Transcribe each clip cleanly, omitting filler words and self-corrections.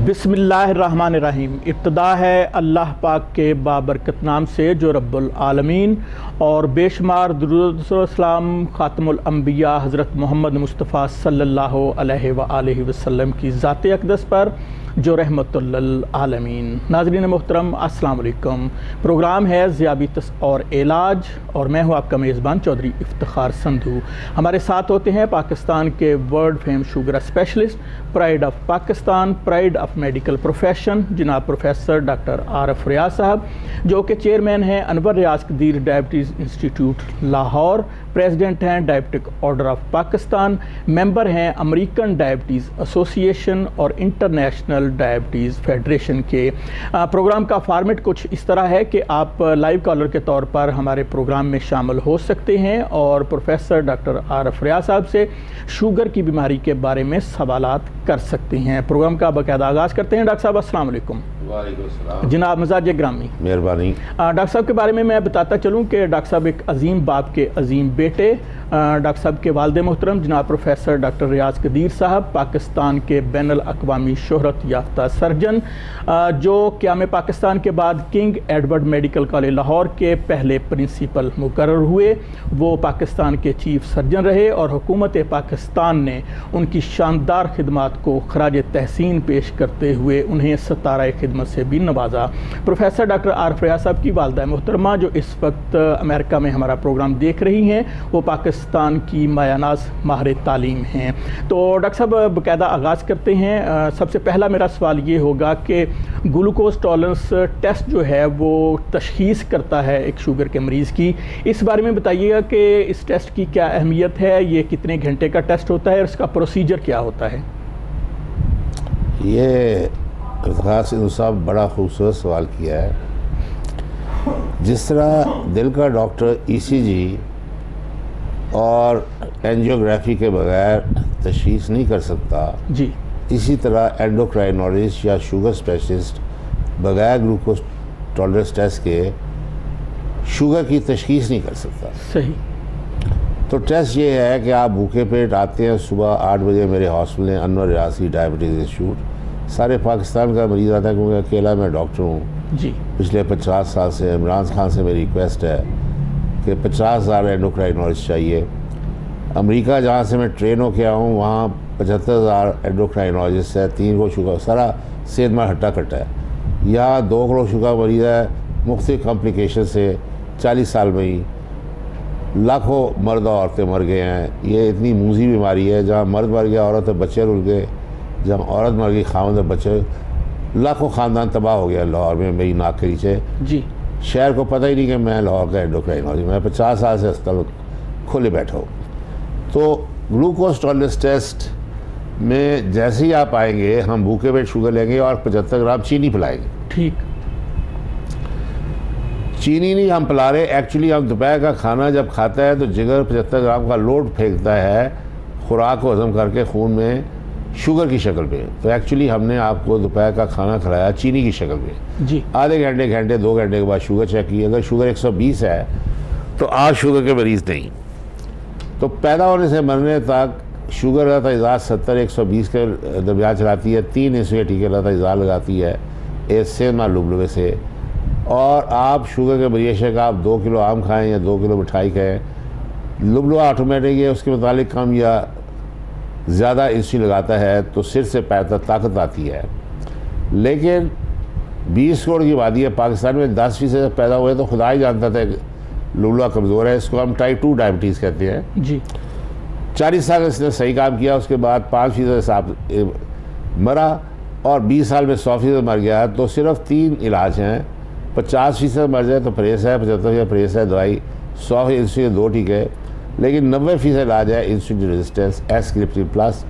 बिस्मिल्लाहिर्रहमानिर्रहीम। इब्तिदा है अल्लाह पाक के बाबरकत नाम से जो रब्बुल आलमीन और बेशुमार दुरूद व सलाम ख़ातमुल अंबिया हज़रत मोहम्मद मुस्तफ़ा सल्लल्लाहु अलैहि वआलिहि वसल्लम की ज़ात अक़दस पर जो रहमतुल लिल आलमीन। नाज़रीन मोहतरम, अस्सलाम वालेकुम। प्रोग्राम है ज़ियाबीतस और इलाज और मैं हूँ आपका मेज़बान चौधरी इफ्तिखार संधू। हमारे साथ होते हैं पाकिस्तान के world fame sugar specialist, pride of Pakistan, pride of medical profession, जनाब प्रोफेसर डॉक्टर आरफ रियाज साहब, जो कि चेयरमैन हैं Anwar Riaz Qadir diabetes institute Lahore, president हैं diabetic order of Pakistan, member हैं अमेरिकन डायबिटीज़ एसोसिएशन और इंटरनेशनल डायबिटीज़ फेडरेशन के। प्रोग्राम का फॉर्मेट कुछ इस तरह है कि आप लाइव कॉलर के तौर पर हमारे प्रोग्राम में शामिल हो सकते हैं और प्रोफेसर डॉक्टर आरफ रियाज साहब से शुगर की बीमारी के बारे में सवालात कर सकते हैं। प्रोग्राम का बाकायदा आगाज़ करते हैं। डॉक्टर साहब अस्सलाम वालेकुम। जनाब मिजाज ग्रामी, मेहरबानी। डॉक्टर साहब के बारे में मैं बताता चलूँ कि डॉक्टर साहब एक अजीम बाप के अजीम बेटे, डॉक्टर साहब के वालिद मोहतरम जनाब प्रोफेसर डॉक्टर रियाज कदीर साहब पाकिस्तान के बैनुल अक़वामी शोहरत याफ्ता सर्जन, जो क़याम पाकिस्तान के बाद king Edward medical college Lahore के पहले प्रिंसिपल मुकर्रर हुए। वो पाकिस्तान के चीफ सर्जन रहे और हुकूमत पाकिस्तान ने उनकी शानदार खिदमात को खराज तहसीन पेश करते हुए उन्हें सतारा खिदमत से भी नवाजा। प्रोफेसर डॉक्टर आरफ रियाज साहब की वालिदा मोहतरमा जो इस वक्त अमेरिका में हमारा प्रोग्राम देख रही हैं, वो पाकिस्तान की मायानाज माहिर तालीम हैं। तो डॉक्टर साहब बाकायदा आगाज़ करते हैं। सबसे पहला मेरा सवाल ये होगा कि ग्लूकोज टॉलरेंस टेस्ट जो है वो तशख़ीस करता है एक शुगर के मरीज़ की, इस बारे में बताइएगा कि इस टेस्ट की क्या अहमियत है, ये कितने घंटे का टेस्ट होता है और इसका प्रोसीजर क्या होता है? ये खास साहब बड़ा खूबसूरत सवाल किया है। जिस तरह दिल का डॉक्टर ईसीजी और एंजियोग्राफी के बगैर तशख़ीस नहीं कर सकता जी, इसी तरह एंडोक्राइनोलॉजिस्ट या शुगर स्पेशलिस्ट बगैर ग्लूकोज टॉलरेंस टेस्ट के शुगर की तशख़ीस नहीं कर सकता। सही। तो टेस्ट ये है कि आप भूखे पेट आते हैं सुबह 8 बजे मेरे हॉस्पिटल में अनवर रियाज डायबिटीज़ इंस्टीट्यूट, सारे पाकिस्तान का मरीज़ आता है क्योंकि अकेला मैं डॉक्टर हूँ जी। पिछले 50 साल से इमरान खान से मेरी रिक्वेस्ट है कि 50,000 एंडोक्राइनोलॉजिस्ट चाहिए। अमेरिका जहाँ से मैं ट्रेन होके आया हूँ वहाँ 75,000 एंडोक्राइनोलॉजिस्ट है, 3 को शुगर सारा सेहत में हट्टा कट्टा है। यहाँ 2 करोड़ शुगर मरीज़ है, मुख्तलिफ कॉम्प्लिकेशन से 40 साल में ही लाखों मर्द और औरतें मर गए हैं। ये इतनी मूजी बीमारी है, जहाँ मर्द मर गया औरत बच्चे रुल गए, जब औरत मर गई खामद बच्चे, लाखों ख़ानदान तबाह हो गया लाहौर में मेरी नाक के नीचे जी। शहर को पता ही नहीं कि मैं लाहौर का एंडोक्राइनोलॉजिस्ट, मैं 50 साल से अस्पताल खोले बैठा हूँ। तो ग्लूकोज टॉलरेंस टेस्ट में जैसे ही आप आएंगे हम भूखे पेट शुगर लेंगे और 75 ग्राम चीनी पिलाएंगे। ठीक। चीनी नहीं हम पिला रहे, एक्चुअली हम दोपहर का खाना जब खाता है तो जिगर 75 ग्राम का लोड फेंकता है खुराक को हजम करके खून में शुगर की शक्ल में। तो एक्चुअली हमने आपको दोपहर का खाना खिलाया चीनी की शक्ल में जी। आधे घंटे 2 घंटे के बाद शुगर चेक की, अगर शुगर 120 है तो आप शुगर के मरीज़ नहीं। तो पैदा होने से मरने तक शुगर का तजाज 70-120 के दरमियान चलाती है, 3 इंसुलिन टीके का तजाज लगाती है इससे ना लुबलुबे से। और आप शुगर के मरीज़ का आप 2 किलो आम खाएँ या 2 किलो मिठाई खाएँ, लुबलुबा ऑटोमेटिक है उसके मुतालिक कम या ज़्यादा इंसुलिन लगाता है तो सिर से पैर तक ताकत आती है। लेकिन 20 करोड़ की आबादी है पाकिस्तान में, 10% पैदा हुए तो खुदा ही जानता था लुबलुबा कमज़ोर है। इसको हम टाइप 2 डायबिटीज़ कहते हैं जी। 40 साल इसने सही काम किया, उसके बाद 5% साहब मरा और 20 साल में 100% मर गया। तो सिर्फ 3 इलाज हैं, 50% मर जाए तो परहेज़ है, 75% परहेज़ है दवाई, 100 इंसुलिन 2 टीके, लेकिन 90% इलाज है इंसुलिन रेजिस्टेंस एस्क्रिप्टिव प्लस।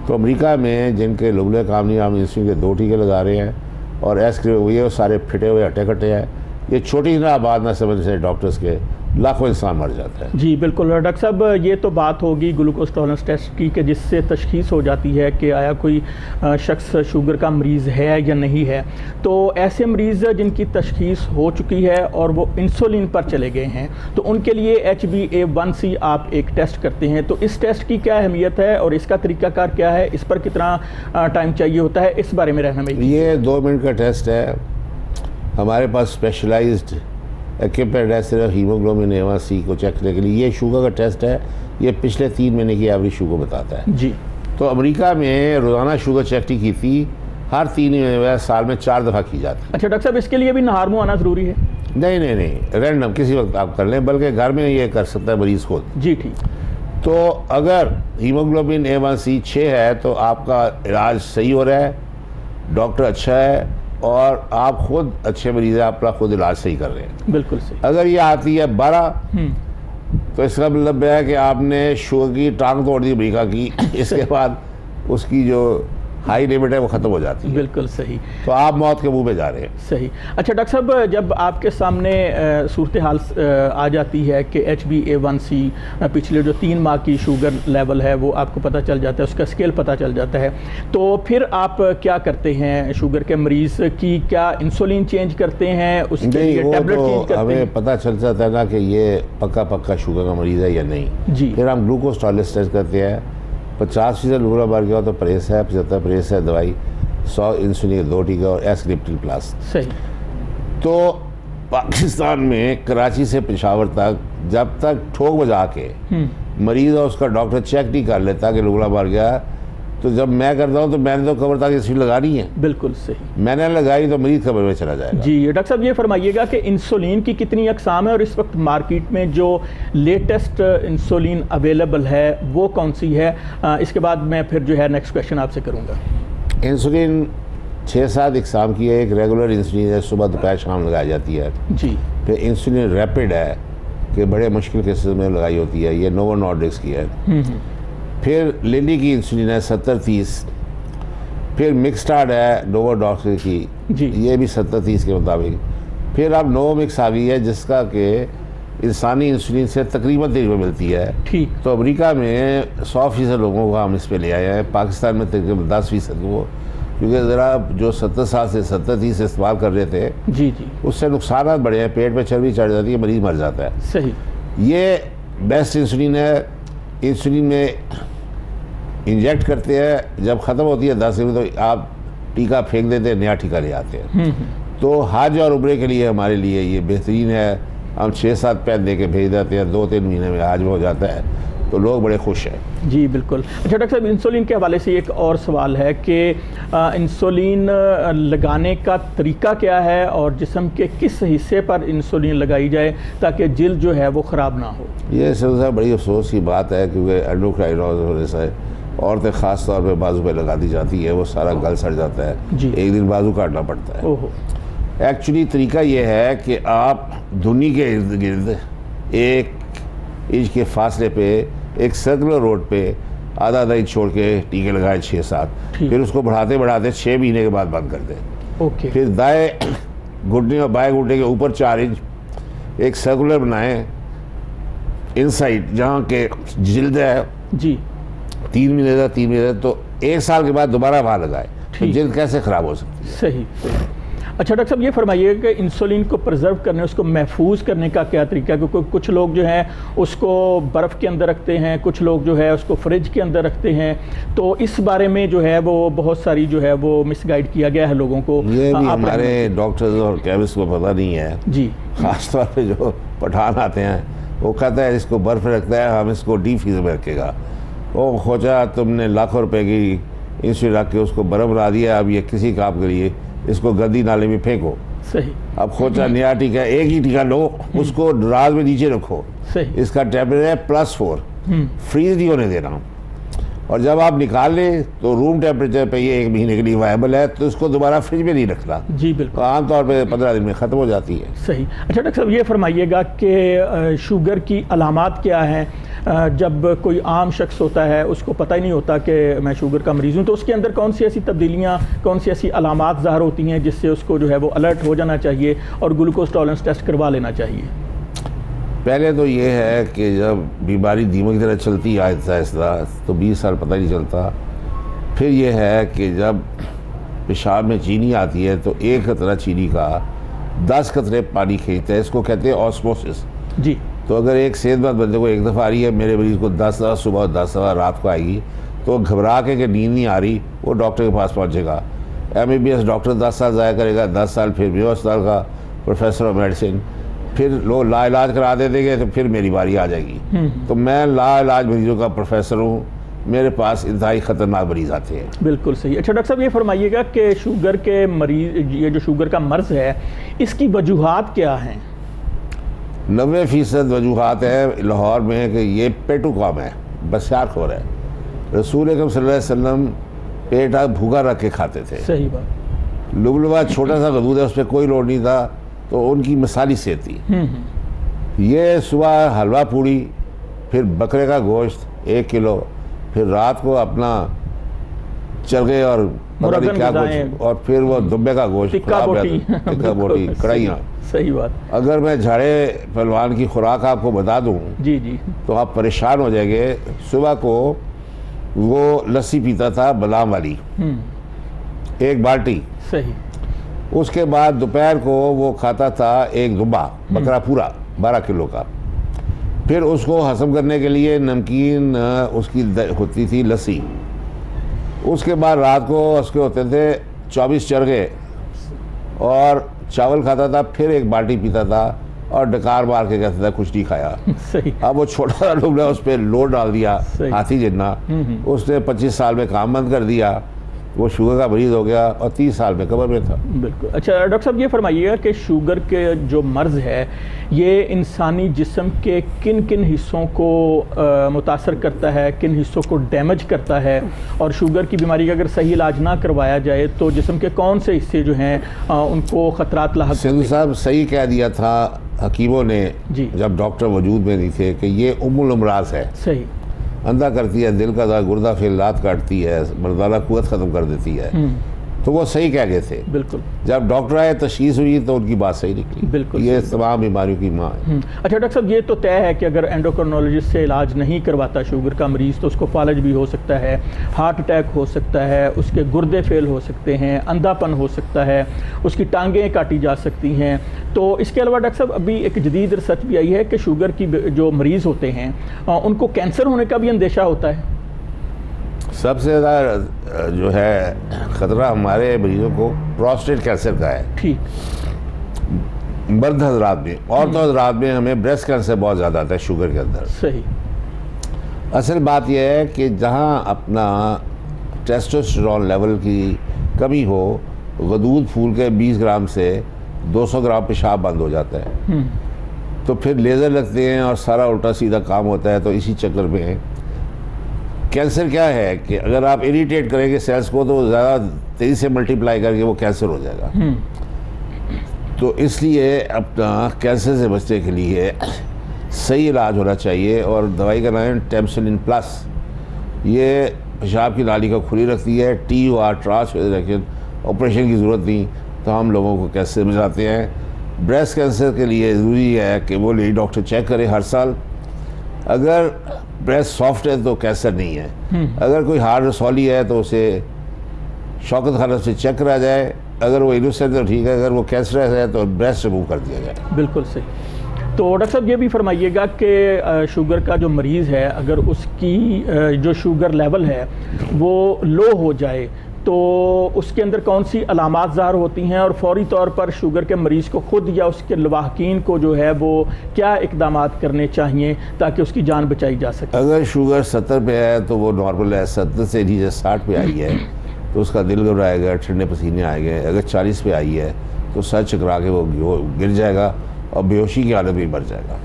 तो अमेरिका में जिनके लुबले काम नहीं, हम इंसुलिन के 2 टीके लगा रहे हैं और एस्क्रिप्टिव ये सारे फिटे हुए हट्टे कट्टे हैं, ये छोटी ना बात ना समझ से डॉक्टर्स के लाखों इंसान मर जाता है। जी बिल्कुल डॉक्टर साहब, ये तो बात होगी ग्लूकोज टॉलरेंस टेस्ट की कि जिससे तशखीस हो जाती है कि आया कोई शख्स शुगर का मरीज़ है या नहीं है। तो ऐसे मरीज़ जिनकी तशखीस हो चुकी है और वो इंसुलिन पर चले गए हैं, तो उनके लिए HbA1c आप एक टेस्ट करते हैं, तो इस टेस्ट की क्या अहमियत है और इसका तरीकाकार क्या है, इस पर कितना टाइम चाहिए होता है, इस बारे में रहनुमाई कीजिए। ये 2 मिनट का टेस्ट है। हमारे पास स्पेशलाइज्ड इक्विपमेंट है सिर्फ हीमोग्लोबिन A1c को चेक करने के लिए। ये शुगर का टेस्ट है, ये पिछले 3 महीने की एवरेज शुगर बताता है जी। तो अमेरिका में रोज़ाना शुगर चेक की थी, हर 3 महीने साल में 4 दफ़ा की जाती है। अच्छा डॉक्टर साहब, इसके लिए भी नहार मुँह आना ज़रूरी है? नहीं, रैंडम किसी वक्त आप कर लें, बल्कि घर में ये कर सकता है मरीज़ खुद। जी ठीक। तो अगर हीमोग्लोबिन A1c 6 है तो आपका इलाज सही हो रहा है, डॉक्टर अच्छा है और आप खुद अच्छे मरीज़ हैं, अपना खुद इलाज सही कर रहे हैं। बिल्कुल सही। अगर ये आती है 12 तो इसका मतलब है कि आपने शुगर की टांग तोड़ दी अमेरिका की। इसके बाद उसकी जो हाई लिमिट है वो ख़त्म हो जाती है। बिल्कुल सही। तो आप मौत के मुंह पे जा रहे हैं। सही। अच्छा डॉक्टर साहब, जब आपके सामने सूरत हाल आ जाती है कि HbA1c पिछले जो 3 माह की शुगर लेवल है वो आपको पता चल जाता है, उसका स्केल पता चल जाता है, तो फिर आप क्या करते हैं शुगर के मरीज़ की? क्या इंसुलिन चेंज करते हैं, उसके लिए टैबलेट चेंज करते हैं? हमें पता चल जाता है ना कि ये पक्का शुगर का मरीज़ है या नहीं जी। फिर हम ग्लूकोज टॉलरेंस टेस्ट करते हैं। 50% लूला बार गया तो परहेज है, 75 परहेज है दवाई, 100 इंसुलिन के 2 टीका और एस्क्रिप्टिन प्लस। सही। तो पाकिस्तान में कराची से पेशावर तक जब तक ठोक बजा के मरीज़ और उसका डॉक्टर चेक नहीं कर लेता कि लूला बार गया, तो जब मैं करता हूँ तो मैंने तो कब्र तक इंसुलिन लगानी है। बिल्कुल सही। मैंने लगाई तो मरीज़ कब्र में चला जाएगा। जी डॉक्टर साहब, ये फरमाइएगा कि इंसुलिन की कितनी अक़साम है और इस वक्त मार्केट में जो लेटेस्ट इंसुलिन अवेलेबल है वो कौन सी है? इसके बाद मैं फिर जो है नेक्स्ट क्वेश्चन आपसे करूँगा। इंसुलिन 6-7 अक़साम की है। एक रेगुलर इंसुलिन है, सुबह दोपहर शाम लगाई जाती है जी। फिर इंसुलिन रैपिड है कि बड़े मुश्किल केसेस में लगाई होती है, ये नोवो नॉर्डिक्स की है। फिर लिली की इंसुलिन है 70-30। फिर मिक्सटार्ड है नोवो नॉर्डिक्स की जी। ये भी 70-30 के मुताबिक। फिर अब नोवो मिक्स आ गई है जिसका कि इंसानी इंसुलिन से तकरीबन तकरीबन मिलती है। ठीक। तो अमेरिका में 100% लोगों को हम इस पे ले आए हैं, पाकिस्तान में तकरीबन 10% को, क्योंकि ज़रा जो 70 साल से 70-30 इस्तेमाल कर रहे थे जी जी उससे नुकसान बड़े हैं, पेट में चर्बी चढ़ जाती है, मरीज़ मर जाता है। सही। ये बेस्ट इंसुलिन है। इंसुलिन में इंजेक्ट करते हैं, जब ख़त्म होती है 10 दिन तो आप टीका फेंक देते हैं, नया टीका ले आते हैं। तो हज और उम्रे के लिए हमारे लिए ये बेहतरीन है। हम 6-7 पैन दे के भेज देते हैं, 2-3 महीने में हज हो जाता है, तो लोग बड़े खुश हैं। जी बिल्कुल। अच्छा डॉक्टर साहब, इंसुलिन के हवाले से एक और सवाल है कि इंसुलिन लगाने का तरीका क्या है और जिस्म के किस हिस्से पर इंसुलिन लगाई जाए ताकि जिल्द जो है वो ख़राब ना हो? ये सबसे बड़ी अफसोस की बात है, क्योंकि एंडोक्राइनोसिस होने से औरतें ख़ास तौर पे बाजू पे लगा दी जाती है, वो सारा गल सड़ जाता है जी। एक दिन बाजू काटना पड़ता है। ओहो। एक्चुअली तरीका ये है कि आप धुनी के इर्द गिर्द 1 इंच के फासले पे एक सर्कुलर रोड पे आधा इंच छोड़ के टीके लगाए 6-7, फिर उसको बढ़ाते बढ़ाते 6 महीने के बाद बंद कर दें। ओके। फिर दाएं घुटने और बाएं घुटने के ऊपर 4 इंच एक सर्कुलर बनाएं इनसाइड, जहाँ के जिल्द है जी। 3 महीने का 3 महीने, तो 1 साल के बाद दोबारा वहाँ लगाए, तो जिल्द कैसे ख़राब हो सकती है? सही। अच्छा डॉक्टर साहब, ये फरमाइएगा कि इंसुलिन को प्रिजर्व करने, उसको महफूज करने का क्या तरीका है? क्योंकि कुछ लोग जो हैं उसको बर्फ़ के अंदर रखते हैं, कुछ लोग जो है उसको फ्रिज के अंदर रखते हैं, तो इस बारे में जो है वो बहुत सारी जो है वो मिसगाइड किया गया है लोगों को। ये भी हमारे डॉक्टर्स और केमिस्ट को पता नहीं है जी। ख़ास तौर पे जो पठान आते हैं वो कहता है इसको बर्फ़ रखता है, हम इसको डीप फ्रीजर में रखेगा। वो खोजा तुमने लाखों रुपए की इंसुलिन रख के उसको बर्फ़ बना दिया, अब ये किसी काम के लिए इसको गंदी नाले में फेंको। सही। अब खोचा नया टीका, एक ही टीका लो, उसको राज में नीचे रखो। सही। इसका टेम्परेचर है +4, फ्रीज नहीं होने देना, और जब आप निकाल लें तो रूम टेम्परेचर पे ये 1 महीने के लिए वायबल है, तो इसको दोबारा फ्रिज में नहीं रखना। जी बिल्कुल। आमतौर पे 15 दिन में ख़त्म हो जाती है। सही। अच्छा डॉक्टर साहब, ये फरमाइएगा कि शुगर की अलामात क्या हैं? जब कोई आम शख्स होता है उसको पता ही नहीं होता कि मैं शुगर का मरीज़ हूँ, तो उसके अंदर कौन सी ऐसी तब्दीलियाँ, कौन सी ऐसी अलामात ज़ाहिर होती हैं जिससे उसको जो है वो अलर्ट हो जाना चाहिए और ग्लूकोज टॉलरेंस टेस्ट करवा लेना चाहिए? पहले तो ये है कि जब बीमारी धीमी की तरह चलती है आहिस्ता आहिस्ता तो 20 साल पता नहीं चलता। फिर ये है कि जब पेशाब में चीनी आती है तो एक कतरा चीनी का 10 कतरे पानी खींचता है, इसको कहते हैं ऑस्मोसिस जी। तो अगर एक सेहतमंद बंदे को एक दफ़ा आ रही है, मेरे मरीज़ को 10 दफ़ा सुबह 10 दफ़ा रात को आएगी, तो घबरा के कि नींद नहीं आ रही वो डॉक्टर के पास पहुंचेगा। MBBS डॉक्टर 10 साल ज़ाया करेगा, 10 साल फिर मेयो अस्पताल का प्रोफेसर ऑफ मेडिसिन, फिर लोग लाइलाज करा दे देंगे तो फिर मेरी बारी आ जाएगी। तो मैं लाइलाज मरीजों का प्रोफेसर हूँ, मेरे पास इंतहाई ख़तरनाक मरीज़ आते हैं। बिल्कुल सही। अच्छा डॉक्टर साहब, ये फरमाइएगा कि शुगर के मरीज़, ये जो शुगर का मर्ज़ है, इसकी वजूहात क्या हैं? 90% वजूहात है लाहौर में कि ये पेटू कौम है, बसियारखोर है। रसूल अकरम सल्लल्लाहु अलैहि वसल्लम पेट भूखा रख के खाते थे। सही बात। लुबलुबा छोटा सा गदूद है, उस पर कोई लोड नहीं था, तो उनकी मिसाली सेहत थी। ये सुबह हलवा पूड़ी, फिर बकरे का गोश्त 1 किलो, फिर रात को अपना चरगे और पता नहीं क्या कुछ, और फिर वो दुब्बे का गोश्त, टिक्का बोटी, कढ़ाइयाँ। सही बात। अगर मैं झाड़े पहलवान की खुराक आपको बता दूं जी जी, तो आप परेशान हो जाएंगे। सुबह को वो लस्सी पीता था बादाम वाली 1 बाल्टी। सही। उसके बाद दोपहर को वो खाता था 1 दुब्बा बकरा पूरा 12 किलो का। फिर उसको हजम करने के लिए नमकीन उसकी होती थी लस्सी। उसके बाद रात को उसके होते थे 24 चरगे और चावल खाता था, फिर 1 बाल्टी पीता था और डकार मार के कहता था कुछ नहीं खाया। सही। अब वो छोटा सा डुबला उस पर लोड डाल दिया, हाथी जितना, उसने 25 साल में काम बंद कर दिया, वो शुगर का मरीज़ हो गया और 30 साल में कब्र में था। बिल्कुल। अच्छा डॉक्टर साहब, ये फरमाइएगा कि शुगर के जो मर्ज़ है ये इंसानी जिस्म के किन किन हिस्सों को मुतासर करता है, किन हिस्सों को डैमेज करता है, और शुगर की बीमारी का अगर सही इलाज ना करवाया जाए तो जिस्म के कौन से हिस्से जो हैं उनको ख़तरात लाहक? सिंधु साहब सही कह दिया था हकीमों ने जी, जब डॉक्टर वजूद में नहीं थे, कि ये उम्मुल अमराज है। सही। अंधा करती है, दिल का गुर्दा फिर लात काटती है, मर्दाना कुव्वत ख़त्म कर देती है। तो वो सही कह गए थे। बिल्कुल। जब डॉक्टर आए तशखीस हुई तो उनकी बात सही निकली। बिल्कुल। ये तमाम बीमारियों की माँ है। अच्छा डॉक्टर साहब, ये तो तय है कि अगर एंडोक्रिनोलॉजिस्ट से इलाज नहीं करवाता शुगर का मरीज़ तो उसको फालज भी हो सकता है, हार्ट अटैक हो सकता है, उसके गुर्दे फेल हो सकते हैं, अंधापन हो सकता है, उसकी टांगें काटी जा सकती हैं। तो इसके अलावा डॉक्टर साहब अभी एक जदीद रिसर्च भी आई है कि शुगर की जो मरीज़ होते हैं उनको कैंसर होने का भी अंदेशा होता है। सबसे ज़्यादा जो है ख़तरा हमारे मरीजों को प्रोस्टेट कैंसर का है। ठीक। मर्द हजरात में, औरतों हजरात में हमें ब्रेस्ट कैंसर बहुत ज़्यादा आता है शुगर के अंदर। सही। असल बात यह है कि जहाँ अपना टेस्टोस्टेरोन लेवल की कमी हो, गदूद फूल के 20 ग्राम से 200 ग्राम पेशाब बंद हो जाता है। तो फिर लेज़र लगते हैं और सारा उल्टा सीधा काम होता है। तो इसी चक्कर में कैंसर क्या है कि अगर आप इरिटेट करेंगे सेल्स को तो ज़्यादा तेज़ी से मल्टीप्लाई करके वो कैंसर हो जाएगा। तो इसलिए अपना कैंसर से बचने के लिए सही इलाज होना चाहिए, और दवाई का नाम टेम्सोलिन प्लस। ये पेशाब की नाली को खुली रखती है, TUR ट्रांस ऑपरेशन की ज़रूरत नहीं, तो हम लोगों को कैंसर बचाते हैं। ब्रेस्ट कैंसर के लिए ज़रूरी है कि वो लेडी डॉक्टर चेक करे हर साल। अगर ब्रेस्ट सॉफ्ट है तो कैंसर नहीं है। अगर कोई हार्ड रसौली है तो उसे शौकत खाना से चेक करा जाए। अगर वो इनोसेंट तो ठीक है, अगर वो कैंसरस है तो ब्रेस्ट रिमूव कर दिया जाए। बिल्कुल सही। तो डॉक्टर साहब ये भी फरमाइएगा कि शुगर का जो मरीज़ है अगर उसकी जो शुगर लेवल है वो लो हो जाए तो उसके अंदर कौन सी अलामात ज़ाहिर होती हैं, और फौरी तौर पर शुगर के मरीज़ को ख़ुद या उसके लवाहकीन को जो है वो क्या इक़दामात करने चाहिए ताकि उसकी जान बचाई जा सके? अगर शुगर 70 पे है तो वो नॉर्मल है, 70 से नीचे 60 पे आई है तो उसका दिल घबराएगा, ठंडे पसीने आएंगे। अगर 40 पे आई है तो सर चकरा के वो गिर जाएगा और बेहोशी की हालत में मर जाएगा।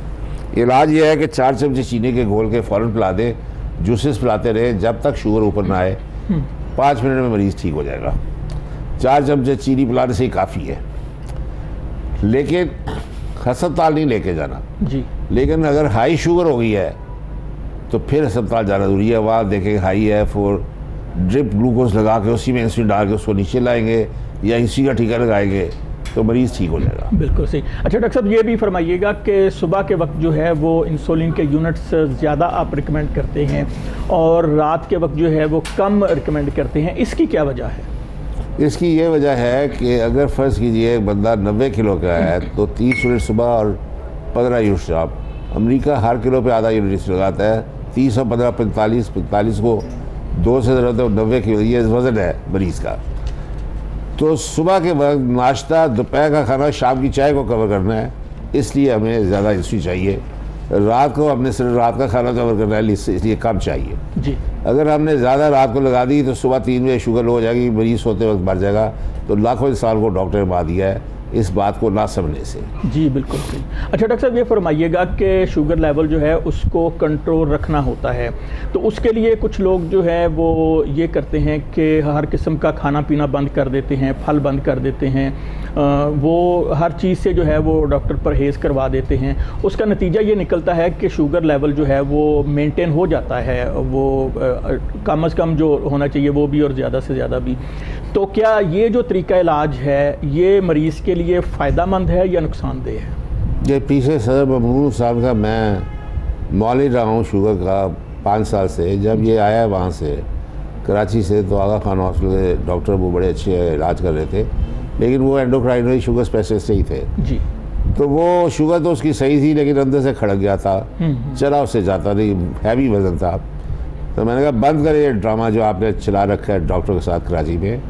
इलाज ये है कि 4 चमचे चीनी के घोल के फ़ौरन पिला दें, जूसेस पिलाते रहें जब तक शुगर ऊपर ना आए। 5 मिनट में मरीज़ ठीक हो जाएगा। 4 चमचे चीनी पिलाने से ही काफ़ी है, लेकिन अस्पताल नहीं लेके जाना जी। लेकिन अगर हाई शुगर हो गई है तो फिर अस्पताल जाना जरूरी है। वहाँ देखेंगे हाई है, फिर ड्रिप ग्लूकोज लगा के उसी में इंसुलिन डाल के उसको नीचे लाएंगे या इंसुलिन का टीका लगाएंगे तो मरीज़ ठीक हो जाएगा। बिल्कुल सही। अच्छा डॉक्टर साहब, ये भी फरमाइएगा कि सुबह के वक्त जो है वो इंसुलिन के यूनिट्स ज़्यादा आप रिकमेंड करते हैं और रात के वक्त जो है वो कम रिकमेंड करते हैं, इसकी क्या वजह है? इसकी ये वजह है कि अगर फ़र्ज़ कीजिए एक बंदा 90 किलो का है तो 30 यूनिट सुबह और 15 यूनिट शाम। अमेरिका हर किलो पे आधा यूनिट लगाता है, 30 और 15 45 को 2 से ज़्यादा तो 90 किलो ये वज़न है मरीज़ का। तो सुबह के वक्त नाश्ता, दोपहर का खाना, शाम की चाय को कवर करना है, इसलिए हमें ज़्यादा इंसुलिन चाहिए। रात को हमने सिर्फ रात का खाना कवर करना है, इसलिए कम चाहिए जी। अगर हमने ज़्यादा रात को लगा दी तो सुबह 3 बजे शुगर लो हो जाएगी, मरीज़ सोते वक्त मर जाएगा। तो लाखों इंसान को डॉक्टर ने मार दिया है इस बात को ना समझने से। जी बिल्कुल सही। अच्छा डॉक्टर साहब, ये फरमाइएगा कि शुगर लेवल जो है उसको कंट्रोल रखना होता है, तो उसके लिए कुछ लोग जो है वो ये करते हैं कि हर किस्म का खाना पीना बंद कर देते हैं, फल बंद कर देते हैं, वो हर चीज़ से जो है वो डॉक्टर परहेज़ करवा देते हैं। उसका नतीजा ये निकलता है कि शुगर लेवल जो है वो मेंटेन हो जाता है, वो कम अज़ कम जो होना चाहिए वो भी और ज़्यादा से ज़्यादा भी। तो क्या ये जो तरीका इलाज है ये मरीज़ के लिए फ़ायदेमंद है या नुकसानदेह है? ये पीछे सदर ममनून साहब का मैं मौलिक रहा हूँ शुगर का 5 साल से। जब ये आया वहाँ से कराची से तो आगा खान हॉस्पिटल के डॉक्टर वो बड़े अच्छे इलाज कर रहे थे, लेकिन वो एंडोक्राइनरी शुगर स्पेशलिस्ट ही थे जी। तो वो शुगर तो उसकी सही थी लेकिन अंदर से खड़क गया था, चला उससे जाता नहीं, हैवी वजन था। तो मैंने कहा बंद करें ये ड्रामा जो आपने चला रखा है डॉक्टर के साथ कराची में,